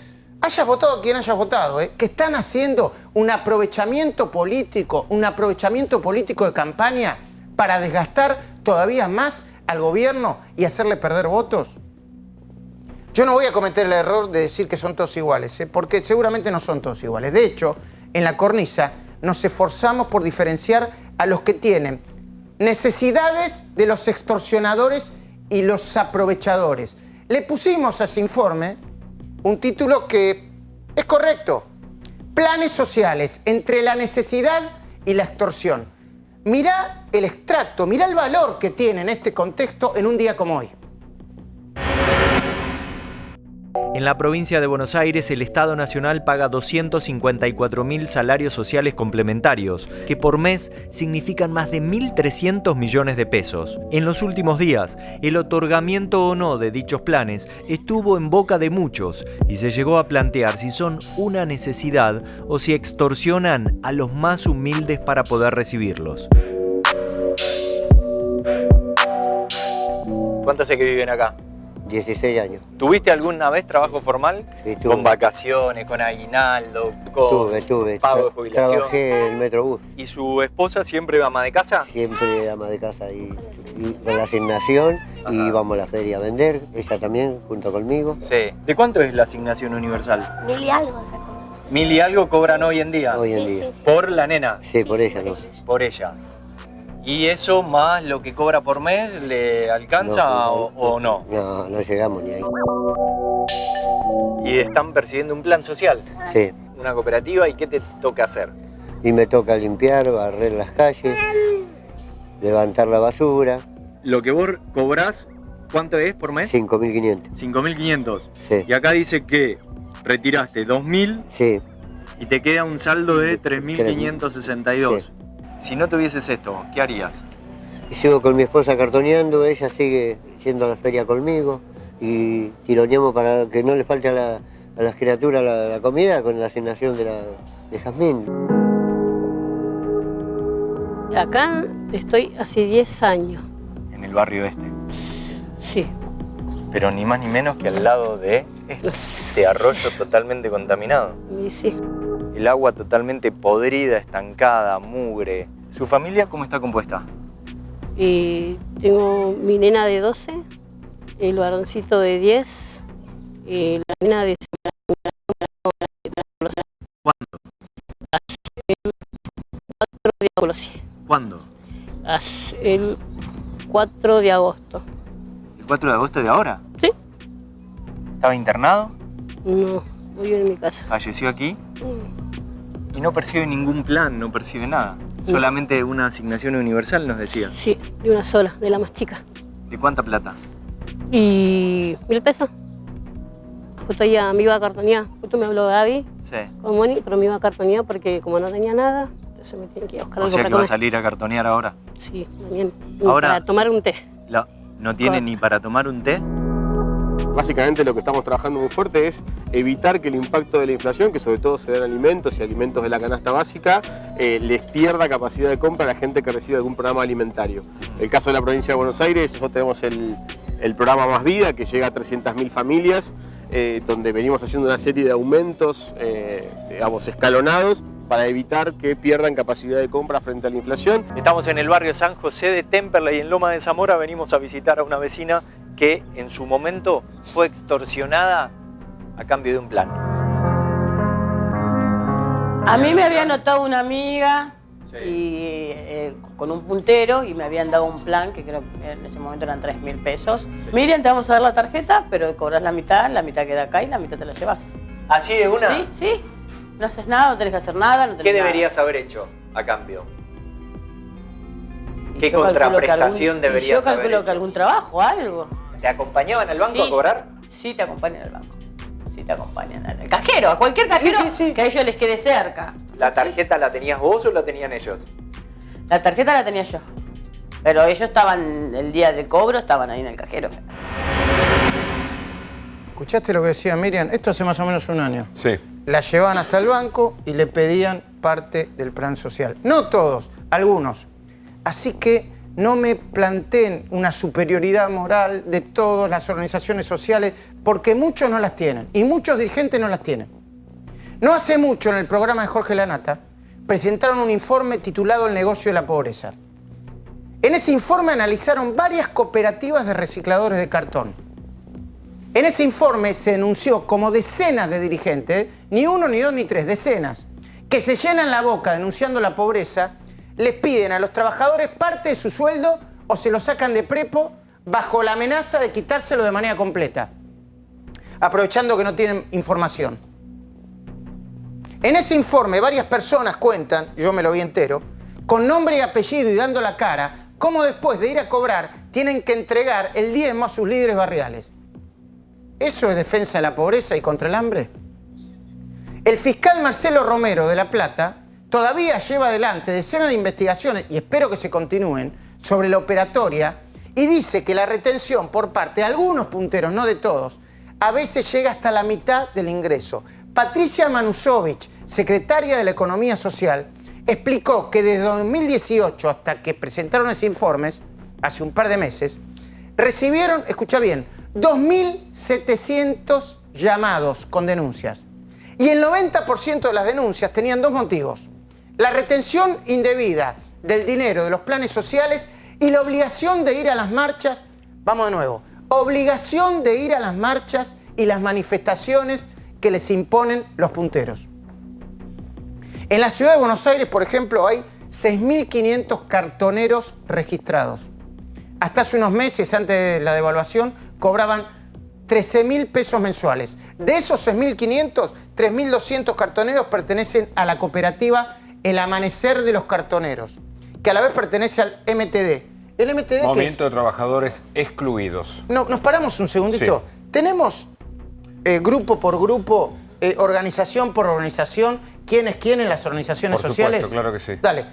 hayas votado quien hayas votado, que están haciendo un aprovechamiento político de campaña para desgastar todavía más al gobierno y hacerle perder votos? Yo no voy a cometer el error de decir que son todos iguales, porque seguramente no son todos iguales. De hecho, en la cornisa nos esforzamos por diferenciar a los que tienen necesidades de los extorsionadores y los aprovechadores. Le pusimos a ese informe un título que es correcto: planes sociales entre la necesidad y la extorsión. Mirá el extracto, mirá el valor que tiene en este contexto en un día como hoy. En la provincia de Buenos Aires, el Estado Nacional paga 254.000 salarios sociales complementarios, que por mes significan más de 1.300 millones de pesos. En los últimos días, el otorgamiento o no de dichos planes estuvo en boca de muchos y se llegó a plantear si son una necesidad o si extorsionan a los más humildes para poder recibirlos. ¿Cuánto hace que viven acá? 16 años. ¿Tuviste alguna vez trabajo formal? Sí, tuve. Con vacaciones, con aguinaldo, con tuve. pago de jubilación. Trabajé en Metrobús. ¿Y su esposa siempre ama de casa? Siempre ama de casa y con la asignación. Ajá. Y vamos a la feria a vender, ella también, junto conmigo. Sí. ¿De cuánto es la asignación universal? 1000 y algo. 1000 y algo cobran hoy en día. Hoy en día. Sí. ¿Por la nena? Sí, por ella, ¿no? Por ella. ¿Y eso más lo que cobra por mes le alcanza o no? No, no llegamos ni ahí. ¿Y están persiguiendo un plan social? Sí. ¿Una cooperativa? ¿Y qué te toca hacer? Y me toca limpiar, barrer las calles, levantar la basura. ¿Lo que vos cobrás, cuánto es por mes? 5.500. 5.500. Sí. Y acá dice que retiraste 2.000. Sí. Y te queda un saldo de 3.562. Sí. Si no tuvieses esto, ¿qué harías? Y sigo con mi esposa cartoneando, ella sigue yendo a la feria conmigo y tironeamos para que no le falte a las criaturas la comida con la asignación de Jazmín. Acá estoy hace 10 años. En el barrio este. Sí. Pero ni más ni menos que al lado de este arroyo totalmente contaminado. Y sí. El agua totalmente podrida, estancada, mugre. ¿Su familia cómo está compuesta? Y tengo mi nena de 12, el varoncito de 10, y la nena de... ¿Cuándo? El 4 de agosto. ¿Cuándo? El 4 de agosto. ¿El 4 de agosto de ahora? Sí. ¿Estaba internado? No, vivo en mi casa. ¿Falleció aquí? Y no percibe ningún plan, no percibe nada. No. Solamente una asignación universal, nos decía. Sí, de una sola, de la más chica. ¿De cuánta plata? Y 1000 pesos. Justo ya me iba a cartonear. Justo me habló Gaby con Moni, pero me iba a cartonear porque como no tenía nada, entonces me tienen que ir a buscar algo para comer. ¿O sea que va a salir a cartonear ahora? Sí, mañana. Ahora, para tomar un té. ¿No tiene ni para tomar un té? Básicamente lo que estamos trabajando muy fuerte es evitar que el impacto de la inflación, que sobre todo se da en alimentos y alimentos de la canasta básica, les pierda capacidad de compra a la gente que recibe algún programa alimentario. El caso de la provincia de Buenos Aires, nosotros tenemos el programa Más Vida, que llega a 300.000 familias, donde venimos haciendo una serie de aumentos, digamos, escalonados, para evitar que pierdan capacidad de compra frente a la inflación. Estamos en el barrio San José de Temperley, y en Loma de Zamora. Venimos a visitar a una vecina que en su momento fue extorsionada a cambio de un plan. A mí me había anotado una amiga y, con un puntero y me habían dado un plan que creo que en ese momento eran 3.000 pesos. Sí. Miriam, te vamos a dar la tarjeta, pero cobras la mitad queda acá y la mitad te la llevas. ¿Así de una? Sí, sí. No haces nada, no tenés que hacer nada. No tenés ¿Qué deberías haber hecho a cambio? ¿Qué contraprestación deberías haber hecho? Yo calculo que algún trabajo, algo. ¿Te acompañaban al banco a cobrar? Sí, te acompañan al banco. Sí, te acompañan al cajero, a cualquier cajero que a ellos les quede cerca. ¿La tarjeta la tenías vos o la tenían ellos? La tarjeta la tenía yo. Pero ellos estaban, el día del cobro, estaban ahí en el cajero. ¿Escuchaste lo que decía Miriam? Esto hace más o menos un año. Sí. La llevaban hasta el banco y le pedían parte del plan social. No todos, algunos. Así que no me planteen una superioridad moral de todas las organizaciones sociales, porque muchos no las tienen y muchos dirigentes no las tienen. No hace mucho, en el programa de Jorge Lanata, presentaron un informe titulado El negocio de la pobreza. En ese informe analizaron varias cooperativas de recicladores de cartón. En ese informe se denunció como decenas de dirigentes, ni uno, ni dos, ni tres, decenas, que se llenan la boca denunciando la pobreza, les piden a los trabajadores parte de su sueldo o se lo sacan de prepo bajo la amenaza de quitárselo de manera completa, aprovechando que no tienen información. En ese informe varias personas cuentan, yo me lo vi entero, con nombre y apellido y dando la cara, cómo después de ir a cobrar tienen que entregar el diezmo a sus líderes barriales. ¿Eso es defensa de la pobreza y contra el hambre? El fiscal Marcelo Romero de La Plata todavía lleva adelante decenas de investigaciones, y espero que se continúen, sobre la operatoria, y dice que la retención por parte de algunos punteros, no de todos, a veces llega hasta la mitad del ingreso. Patricia Manusovich, secretaria de la Economía Social, explicó que desde 2018 hasta que presentaron ese informe, hace un par de meses, recibieron, escucha bien, 2.700 llamados con denuncias. Y el 90% de las denuncias tenían dos motivos: la retención indebida del dinero de los planes sociales y la obligación de ir a las marchas. Vamos de nuevo. Obligación de ir a las marchas y las manifestaciones que les imponen los punteros. En la ciudad de Buenos Aires, por ejemplo, hay 6.500 cartoneros registrados. Hasta hace unos meses, antes de la devaluación, cobraban 13.000 pesos mensuales. De esos 6.500, 3.200 cartoneros pertenecen a la cooperativa El Amanecer de los Cartoneros, que a la vez pertenece al MTD. ¿El MTD Movimiento de Trabajadores Excluidos. No, nos paramos un segundito. Sí. Tenemos grupo por grupo, organización por organización, quién es quién en las organizaciones sociales. Por supuesto, claro que sí. Dale,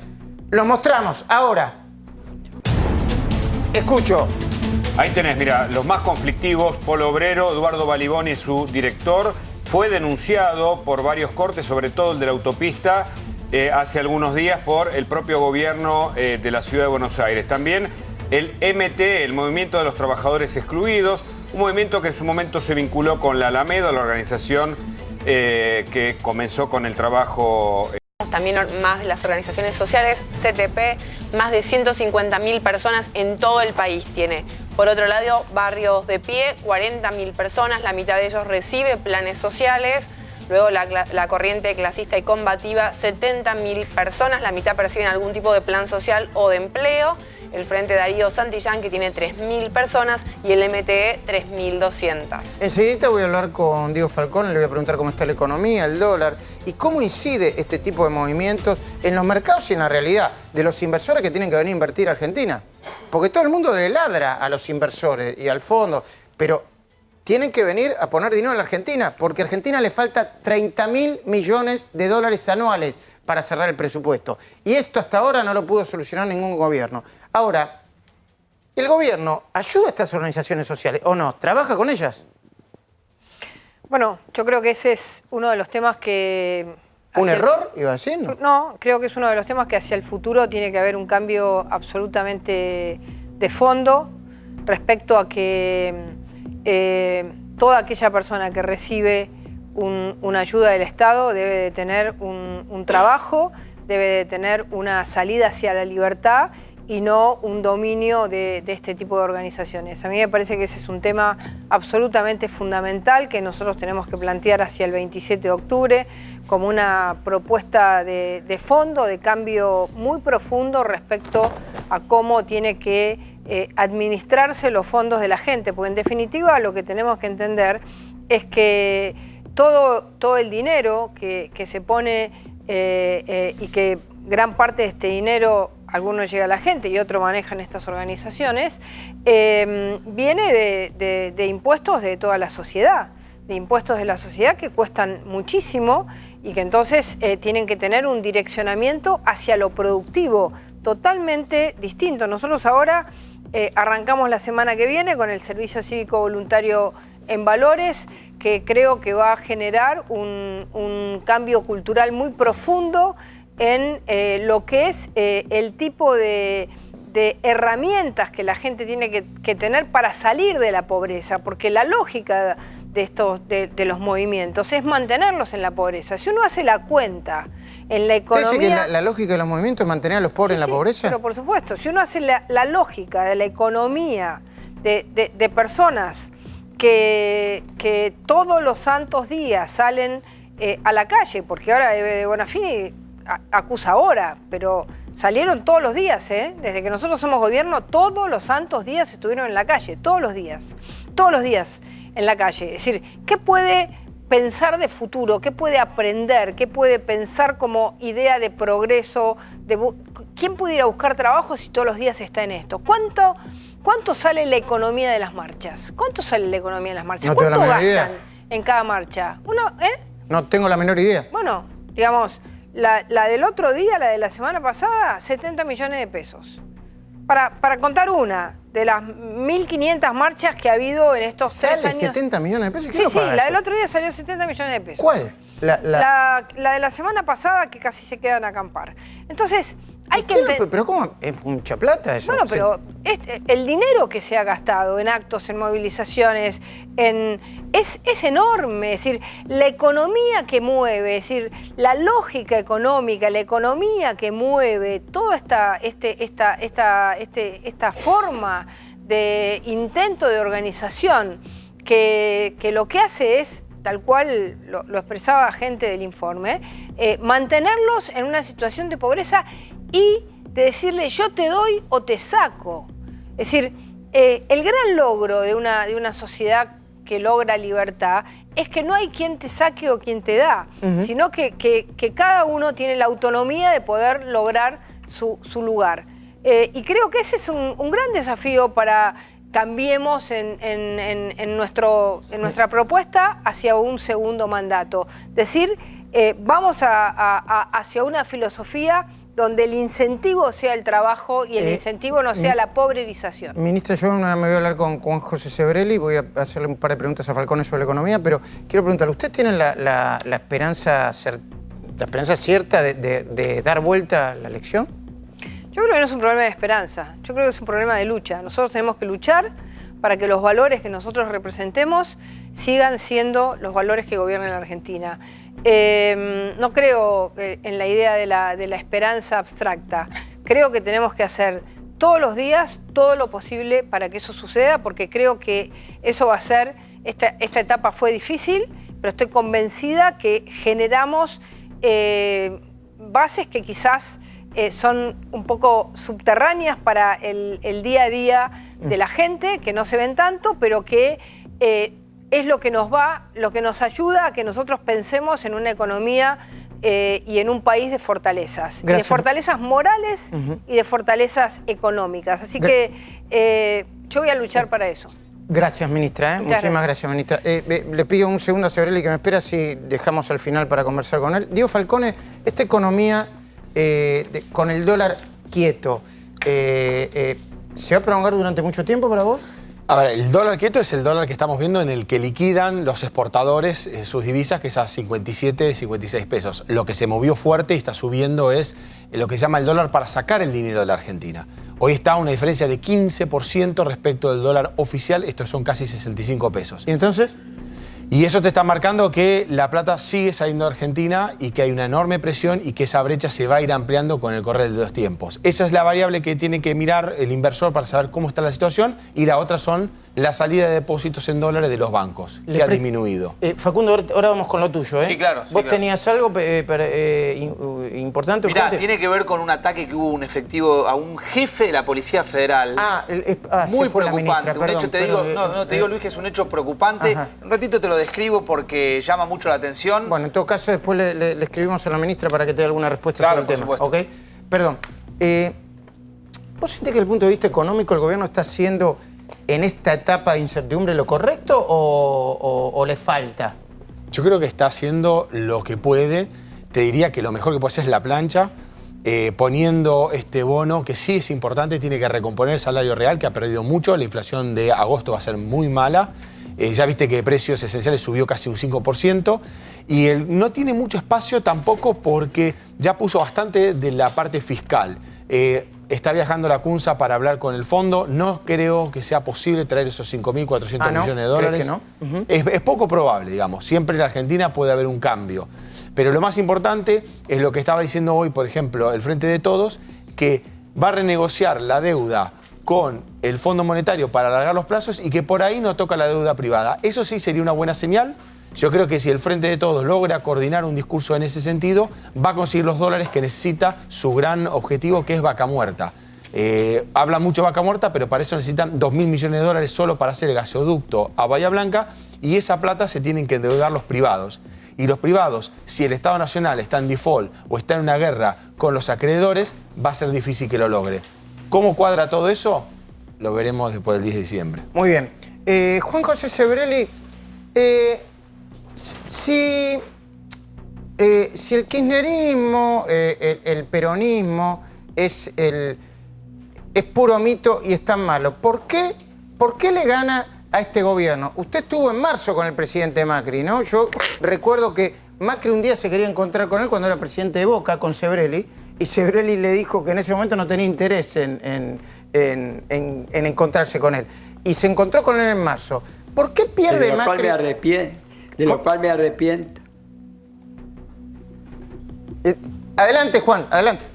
los mostramos ahora. Escucho. Ahí tenés, mira, los más conflictivos: Polo Obrero, Eduardo Baliboni es su director. Fue denunciado por varios cortes, sobre todo el de la autopista, hace algunos días por el propio gobierno de la Ciudad de Buenos Aires. También el MT, el Movimiento de los Trabajadores Excluidos, un movimiento que en su momento se vinculó con la Alameda, la organización que comenzó con el trabajo. También más de las organizaciones sociales, CTP, más de 150.000 personas en todo el país tiene. Por otro lado, Barrios de Pie, 40.000 personas, la mitad de ellos recibe planes sociales. Luego la corriente clasista y combativa, 70.000 personas, la mitad perciben algún tipo de plan social o de empleo. El Frente Darío Santillán, que tiene 3.000 personas, y el MTE, 3.200. Enseguida voy a hablar con Diego Falcón, le voy a preguntar cómo está la economía, el dólar, y cómo incide este tipo de movimientos en los mercados y en la realidad de los inversores que tienen que venir a invertir a Argentina. Porque todo el mundo le ladra a los inversores y al fondo, pero tienen que venir a poner dinero en la Argentina, porque a Argentina le falta 30.000 millones de dólares anuales para cerrar el presupuesto. Y esto hasta ahora no lo pudo solucionar ningún gobierno. Ahora, ¿el gobierno ayuda a estas organizaciones sociales o no? ¿Trabaja con ellas? Bueno, yo creo que ese es uno de los temas que... ¿Un error, iba a decir? No, creo que es uno de los temas que hacia el futuro tiene que haber un cambio absolutamente de fondo respecto a que toda aquella persona que recibe una ayuda del Estado debe de tener un trabajo, debe de tener una salida hacia la libertad y no un dominio de este tipo de organizaciones. A mí me parece que ese es un tema absolutamente fundamental que nosotros tenemos que plantear hacia el 27 de octubre como una propuesta de fondo, de cambio muy profundo respecto a cómo tiene que administrarse los fondos de la gente, porque en definitiva lo que tenemos que entender es que todo el dinero que se pone y que gran parte de este dinero, algunos llega a la gente y otro manejan estas organizaciones, viene de impuestos de toda la sociedad, de impuestos de la sociedad que cuestan muchísimo y que entonces tienen que tener un direccionamiento hacia lo productivo totalmente distinto. Nosotros ahora arrancamos la semana que viene con el Servicio Cívico Voluntario en Valores, que creo que va a generar un cambio cultural muy profundo en lo que es el tipo de herramientas que la gente tiene que tener para salir de la pobreza, porque la lógica de los movimientos es mantenerlos en la pobreza. Si uno hace la cuenta en la economía... ¿Usted dice que la lógica de los movimientos es mantener a los pobres en la pobreza? Pero por supuesto, si uno hace la lógica de la economía de personas que todos los santos días salen a la calle, porque ahora de Bonafini acusa ahora, pero salieron todos los días, desde que nosotros somos gobierno, todos los santos días estuvieron en la calle, todos los días en la calle. Es decir, ¿qué puede pensar de futuro? ¿Qué puede aprender? ¿Qué puede pensar como idea de progreso? ¿Quién puede ir a buscar trabajo si todos los días está en esto? ¿cuánto sale la economía de las marchas? ¿Cuánto sale la economía de las marchas? No tengo ¿Cuánto la menor gastan idea. en cada marcha? No tengo la menor idea. Bueno, digamos, la del otro día, la de la semana pasada, 70 millones de pesos. Para contar una de las 1.500 marchas que ha habido en estos 3 años. ¿Sale 70 millones de pesos? Sí, sí, la del otro día salió 70 millones de pesos. ¿Cuál? La de la semana pasada, que casi se quedan a acampar. Entonces, hay que entender... ¿Pero cómo? ¿Es mucha plata eso? Bueno, pero el dinero que se ha gastado en actos, en movilizaciones, es enorme. Es decir, la economía que mueve, es decir, la lógica económica, la economía que mueve, toda esta forma de intento de organización que lo que hace es, tal cual lo expresaba gente del informe, mantenerlos en una situación de pobreza y de decirle yo te doy o te saco. Es decir, el gran logro de una sociedad que logra libertad es que no hay quien te saque o quien te da, sino que cada uno tiene la autonomía de poder lograr su lugar. Y creo que ese es un gran desafío para cambiemos en nuestra propuesta hacia un segundo mandato. Decir, vamos hacia una filosofía donde el incentivo sea el trabajo y el incentivo no sea la pobrerización. Ministra, yo me voy a hablar con Juan José Sebrelli, voy a hacerle un par de preguntas a Falcone sobre la economía, pero quiero preguntarle, ¿usted tiene la esperanza cierta de dar vuelta a la elección? Yo creo que no es un problema de esperanza, yo creo que es un problema de lucha. Nosotros tenemos que luchar para que los valores que nosotros representemos sigan siendo los valores que gobiernan la Argentina. No creo en la idea de la esperanza abstracta. Creo que tenemos que hacer todos los días todo lo posible para que eso suceda, porque creo que eso va a ser, esta etapa fue difícil, pero estoy convencida que generamos bases que quizás son un poco subterráneas para el día a día de la gente, que no se ven tanto, pero que es lo que nos ayuda a que nosotros pensemos en una economía y en un país de fortalezas. Y de fortalezas morales y de fortalezas económicas. Así que yo voy a luchar para eso. Gracias, ministra. Muchísimas gracias, ministra. Le pido un segundo a Sebrelli que me espera si dejamos al final para conversar con él. Diego Falcone, esta economía con el dólar quieto, ¿se va a prolongar durante mucho tiempo para vos? A ver, el dólar quieto es el dólar que estamos viendo en el que liquidan los exportadores sus divisas, que es a 57, 56 pesos. Lo que se movió fuerte y está subiendo es lo que se llama el dólar para sacar el dinero de la Argentina. Hoy está a una diferencia de 15% respecto del dólar oficial, estos son casi 65 pesos. ¿Y entonces? Y eso te está marcando que la plata sigue saliendo de Argentina y que hay una enorme presión y que esa brecha se va a ir ampliando con el correr de los tiempos. Esa es la variable que tiene que mirar el inversor para saber cómo está la situación, y la otra son la salida de depósitos en dólares de los bancos, que ha disminuido. Facundo, ahora vamos con lo tuyo, ¿eh? Sí, claro. ¿Vos tenías algo importante? Mirá, tiene que ver con un ataque que hubo un efectivo a un jefe de la Policía Federal. Muy preocupante. Un hecho, te digo, Luis, que es un hecho preocupante. Ajá. Un ratito te lo describo porque llama mucho la atención. Bueno, en todo caso, después le escribimos a la ministra para que te dé alguna respuesta sobre el tema. ¿Ok? Perdón. ¿Vos sentís que desde el punto de vista económico el gobierno está haciendo en esta etapa de incertidumbre lo correcto o le falta? Yo creo que está haciendo lo que puede. Te diría que lo mejor que puede hacer es la plancha, poniendo este bono, que sí es importante, tiene que recomponer el salario real, que ha perdido mucho. La inflación de agosto va a ser muy mala. Ya viste que precios esenciales subió casi un 5%. Y no tiene mucho espacio tampoco porque ya puso bastante de la parte fiscal. Está viajando la CUNSA para hablar con el fondo. No creo que sea posible traer esos 5.400 millones de dólares. ¿Crees que no? Es poco probable, digamos. Siempre en la Argentina puede haber un cambio. Pero lo más importante es lo que estaba diciendo hoy, por ejemplo, el Frente de Todos, que va a renegociar la deuda con el Fondo Monetario para alargar los plazos y que por ahí no toca la deuda privada. Eso sí sería una buena señal. Yo creo que si el Frente de Todos logra coordinar un discurso en ese sentido, va a conseguir los dólares que necesita su gran objetivo, que es Vaca Muerta. Habla mucho de Vaca Muerta, pero para eso necesitan 2.000 millones de dólares solo para hacer el gasoducto a Bahía Blanca, y esa plata se tienen que endeudar los privados. Y los privados, si el Estado Nacional está en default o está en una guerra con los acreedores, va a ser difícil que lo logre. ¿Cómo cuadra todo eso? lo veremos después del 10 de diciembre. Muy bien. Juan José Sebrelli, si el kirchnerismo, el peronismo es puro mito y es tan malo, ¿por qué le gana a este gobierno? Usted estuvo en marzo con el presidente Macri, ¿no? Yo recuerdo que Macri un día se quería encontrar con él cuando era presidente de Boca, con Sebrelli, y Sebrelli le dijo que en ese momento no tenía interés en encontrarse con él. Y se encontró con él en marzo. ¿Por qué pierde Macri? De lo cual me arrepiento. Adelante, Juan, adelante.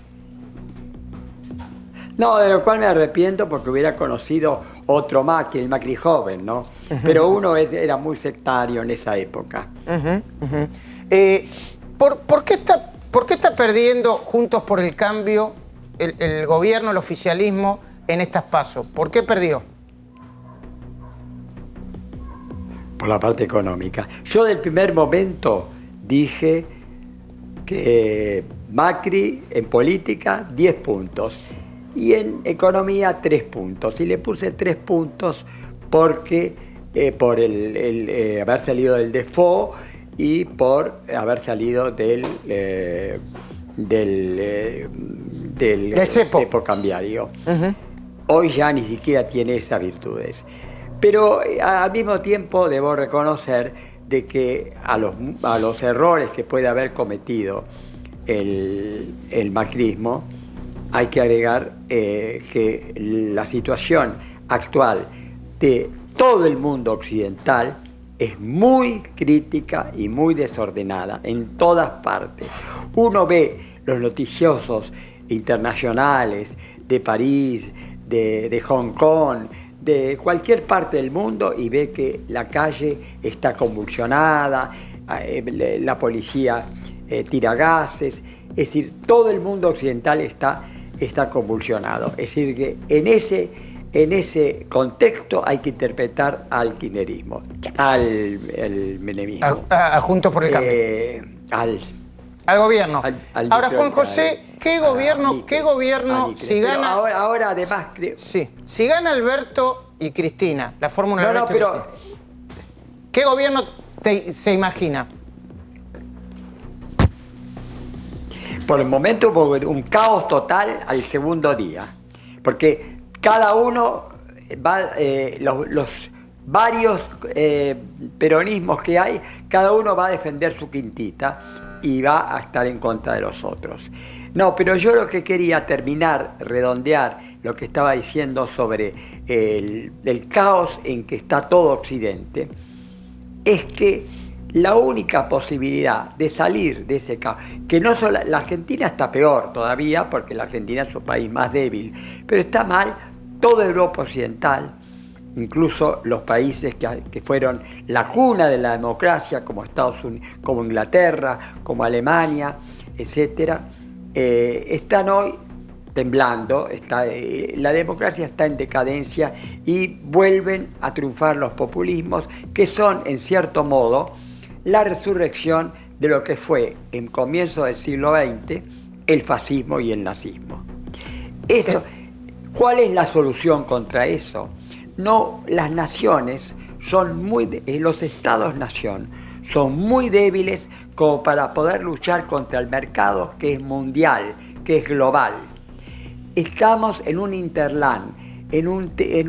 No, de lo cual me arrepiento porque hubiera conocido otro Macri, el Macri joven, ¿no? Pero uno era muy sectario en esa época. ¿Por qué está perdiendo Juntos por el Cambio el gobierno, el oficialismo en estas PASO? ¿Por qué perdió? Por la parte económica. Yo del primer momento dije que Macri en política 10 puntos y en economía 3 puntos. Y le puse 3 puntos porque por haber salido del default y por haber salido del cepo cambiario. Hoy ya ni siquiera tiene esas virtudes. Pero al mismo tiempo debo reconocer de que a los errores que puede haber cometido el macrismo hay que agregar que la situación actual de todo el mundo occidental es muy crítica y muy desordenada en todas partes. Uno ve los noticiosos internacionales de París, de Hong Kong, de cualquier parte del mundo y ve que la calle está convulsionada, la policía tira gases, es decir, todo el mundo occidental está convulsionado. Es decir, que en ese contexto hay que interpretar al kirchnerismo, al menemismo. A Juntos por el Cambio. Al gobierno. Ahora, Juan José, ¿qué gobierno si gana? Ahora además creo. Sí, si gana Alberto y Cristina, la fórmula de Alberto y Cristina, ¿qué gobierno se imagina? Por el momento hubo un caos total al segundo día, porque cada uno los varios peronismos que hay, cada uno va a defender su quintita y va a estar en contra de los otros. No, pero yo lo que quería terminar, redondear lo que estaba diciendo sobre el caos en que está todo Occidente, es que la única posibilidad de salir de ese caos, que no solo la Argentina está peor todavía, porque la Argentina es un país más débil, pero está mal toda Europa Occidental, incluso los países que fueron la cuna de la democracia, como Estados Unidos, como Inglaterra, como Alemania, etcétera, están hoy temblando, la democracia está en decadencia y vuelven a triunfar los populismos, que son, en cierto modo, la resurrección de lo que fue, en comienzo del siglo XX, el fascismo y el nazismo. ¿Cuál es la solución contra eso? No, las naciones son los estados-nación son muy débiles como para poder luchar contra el mercado que es mundial, que es global. Estamos en un interland, en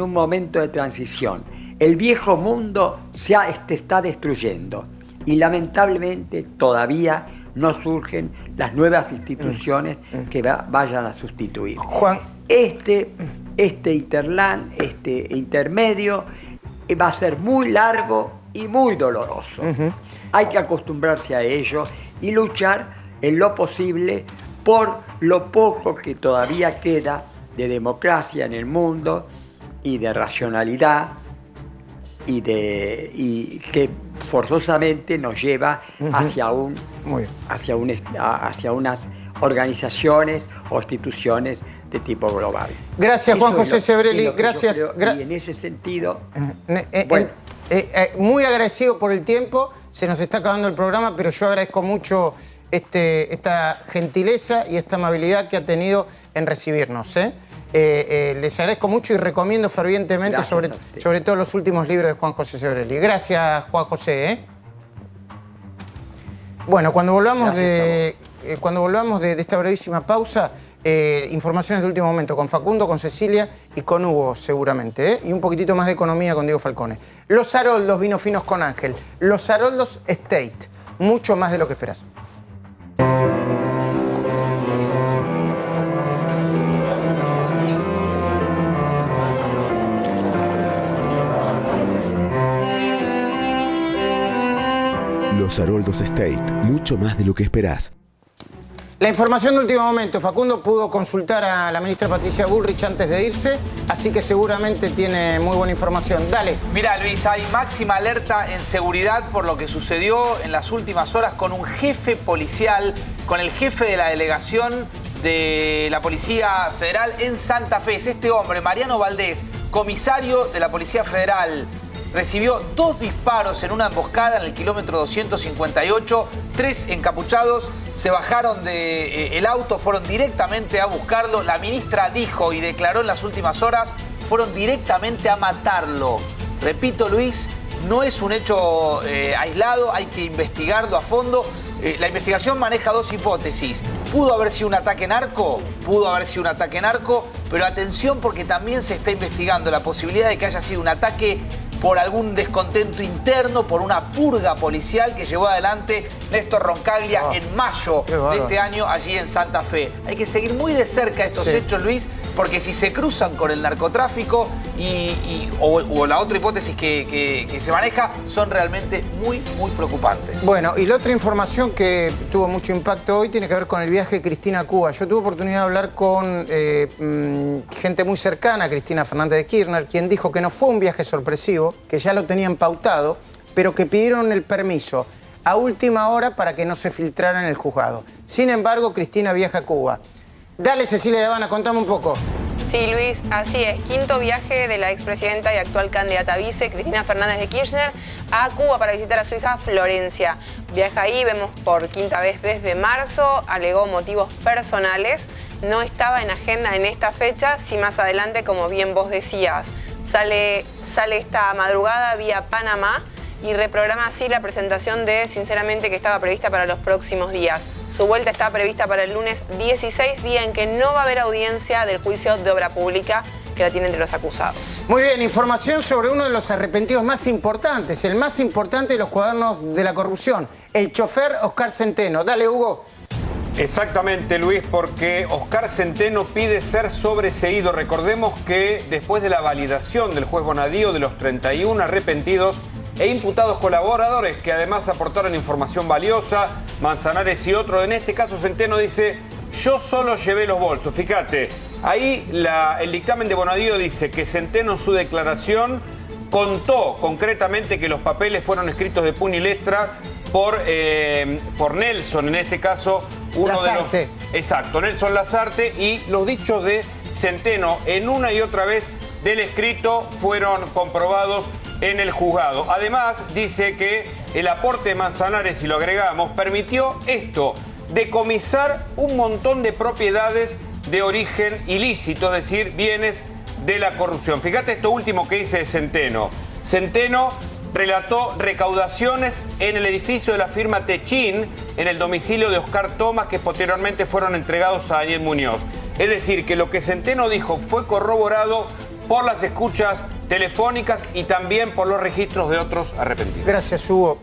un momento de transición. El viejo mundo se está destruyendo y lamentablemente todavía no surgen las nuevas instituciones que vayan a sustituir. Juan. Este interland, este intermedio, va a ser muy largo y muy doloroso. Hay que acostumbrarse a ello y luchar en lo posible por lo poco que todavía queda de democracia en el mundo y de racionalidad y que forzosamente nos lleva hacia unas organizaciones o instituciones de tipo global. Gracias, Juan José Sebrelli. Gracias. Y en ese sentido, muy agradecido por el tiempo. Se nos está acabando el programa, pero yo agradezco mucho esta gentileza y esta amabilidad que ha tenido en recibirnos. Les agradezco mucho y recomiendo fervientemente sobre todo los últimos libros de Juan José Sebrelli. Gracias, Juan José. Bueno, cuando volvamos de esta brevísima pausa, informaciones de último momento con Facundo, con Cecilia y con Hugo seguramente, y un poquitito más de economía con Diego Falcone. Los Haroldos, vinos finos con Ángel. Los Haroldos Estate, mucho más de lo que esperás. Los Haroldos Estate, mucho más de lo que esperás. La información de último momento. Facundo pudo consultar a la ministra Patricia Bullrich antes de irse, así que seguramente tiene muy buena información. Dale. Mirá, Luis, hay máxima alerta en seguridad por lo que sucedió en las últimas horas con un jefe policial, con el jefe de la delegación de la Policía Federal en Santa Fe. Es este hombre, Mariano Valdés, comisario de la Policía Federal. Recibió 2 disparos en una emboscada en el kilómetro 258. 3 encapuchados se bajaron del auto, fueron directamente a buscarlo. La ministra dijo y declaró en las últimas horas, fueron directamente a matarlo. Repito, Luis, no es un hecho aislado, hay que investigarlo a fondo. La investigación maneja 2 hipótesis. ¿Pudo haber sido un ataque narco? Pudo haber sido un ataque narco, pero atención porque también se está investigando la posibilidad de que haya sido un ataque por algún descontento interno, por una purga policial que llevó adelante Néstor Roncaglia en mayo de este año allí en Santa Fe. Hay que seguir muy de cerca estos hechos, Luis, porque si se cruzan con el narcotráfico o la otra hipótesis que se maneja, son realmente muy preocupantes. Bueno, y la otra información que tuvo mucho impacto hoy tiene que ver con el viaje de Cristina a Cuba. Yo tuve oportunidad de hablar con gente muy cercana a Cristina Fernández de Kirchner, quien dijo que no fue un viaje sorpresivo, que ya lo tenían pautado, pero que pidieron el permiso a última hora para que no se filtrara en el juzgado. Sin embargo, Cristina viaja a Cuba. Dale, Cecilia de Habana, contame un poco. Sí, Luis, así es. 5º viaje de la expresidenta y actual candidata a vice, Cristina Fernández de Kirchner, a Cuba para visitar a su hija Florencia. Viaja ahí, vemos por 5ª vez desde marzo, alegó motivos personales, no estaba en agenda en esta fecha, si más adelante, como bien vos decías, sale esta madrugada vía Panamá y reprograma así la presentación de Sinceramente, que estaba prevista para los próximos días. Su vuelta está prevista para el lunes 16, día en que no va a haber audiencia del juicio de obra pública que la tienen entre los acusados. Muy bien, información sobre uno de los arrepentidos más importantes, el más importante de los cuadernos de la corrupción, el chofer Oscar Centeno. Dale, Hugo. Exactamente, Luis, porque Oscar Centeno pide ser sobreseído. Recordemos que después de la validación del juez Bonadío de los 31 arrepentidos e imputados colaboradores que además aportaron información valiosa, Manzanares y otro, en este caso Centeno dice, yo solo llevé los bolsos. Fíjate, ahí el dictamen de Bonadío dice que Centeno en su declaración contó concretamente que los papeles fueron escritos de puño y letra por Nelson, en este caso, uno Lazarte. de los... Exacto, Nelson Lazarte, y los dichos de Centeno en una y otra vez del escrito fueron comprobados en el juzgado. Además, dice que el aporte de Manzanares, si lo agregamos, permitió esto, decomisar un montón de propiedades de origen ilícito, es decir, bienes de la corrupción. Fíjate esto último que dice Centeno. Centeno relató recaudaciones en el edificio de la firma Techín, en el domicilio de Oscar Tomás, que posteriormente fueron entregados a Daniel Muñoz. Es decir, que lo que Centeno dijo fue corroborado por las escuchas telefónicas y también por los registros de otros arrepentidos. Gracias, Hugo.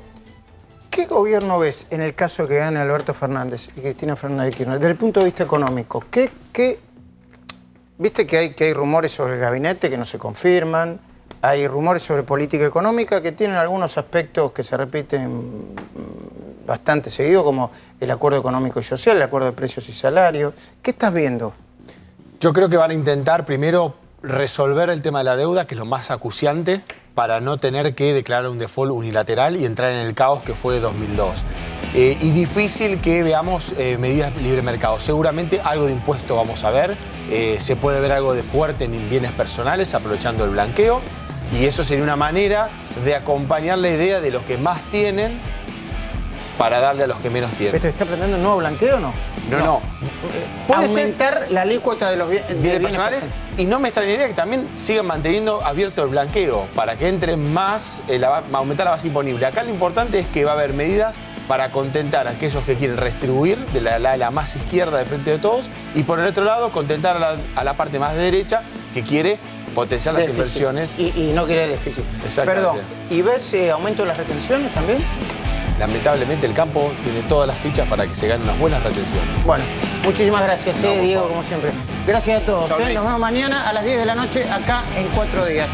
¿Qué gobierno ves en el caso que gane Alberto Fernández y Cristina Fernández de Kirchner? Desde el punto de vista económico, viste que hay rumores sobre el gabinete que no se confirman, hay rumores sobre política económica que tienen algunos aspectos que se repiten bastante seguido, como el acuerdo económico y social, el acuerdo de precios y salarios. ¿Qué estás viendo? Yo creo que van a intentar primero resolver el tema de la deuda, que es lo más acuciante, para no tener que declarar un default unilateral y entrar en el caos que fue 2002. Y difícil que veamos medidas de libre mercado. Seguramente algo de impuesto vamos a ver. Se puede ver algo de fuerte en bienes personales, aprovechando el blanqueo. Y eso sería una manera de acompañar la idea de los que más tienen para darle a los que menos tienen. ¿Pero está planteando un nuevo blanqueo o no? No. Puede aumentar la alícuota de los bienes personales y no me extrañaría que también sigan manteniendo abierto el blanqueo para que entre más, aumentar la base imponible. Acá lo importante es que va a haber medidas para contentar a aquellos que quieren redistribuir de la más izquierda del Frente de Todos y por el otro lado contentar a la parte más de derecha que quiere potenciar las inversiones. Y no quiere déficit. Perdón, ¿y ves aumento de las retenciones también? Lamentablemente el campo tiene todas las fichas para que se ganen unas buenas retenciones. Bueno, muchísimas gracias, Diego, como siempre. Gracias a todos. Nos vemos mañana a las 10 de la noche acá en 4 días.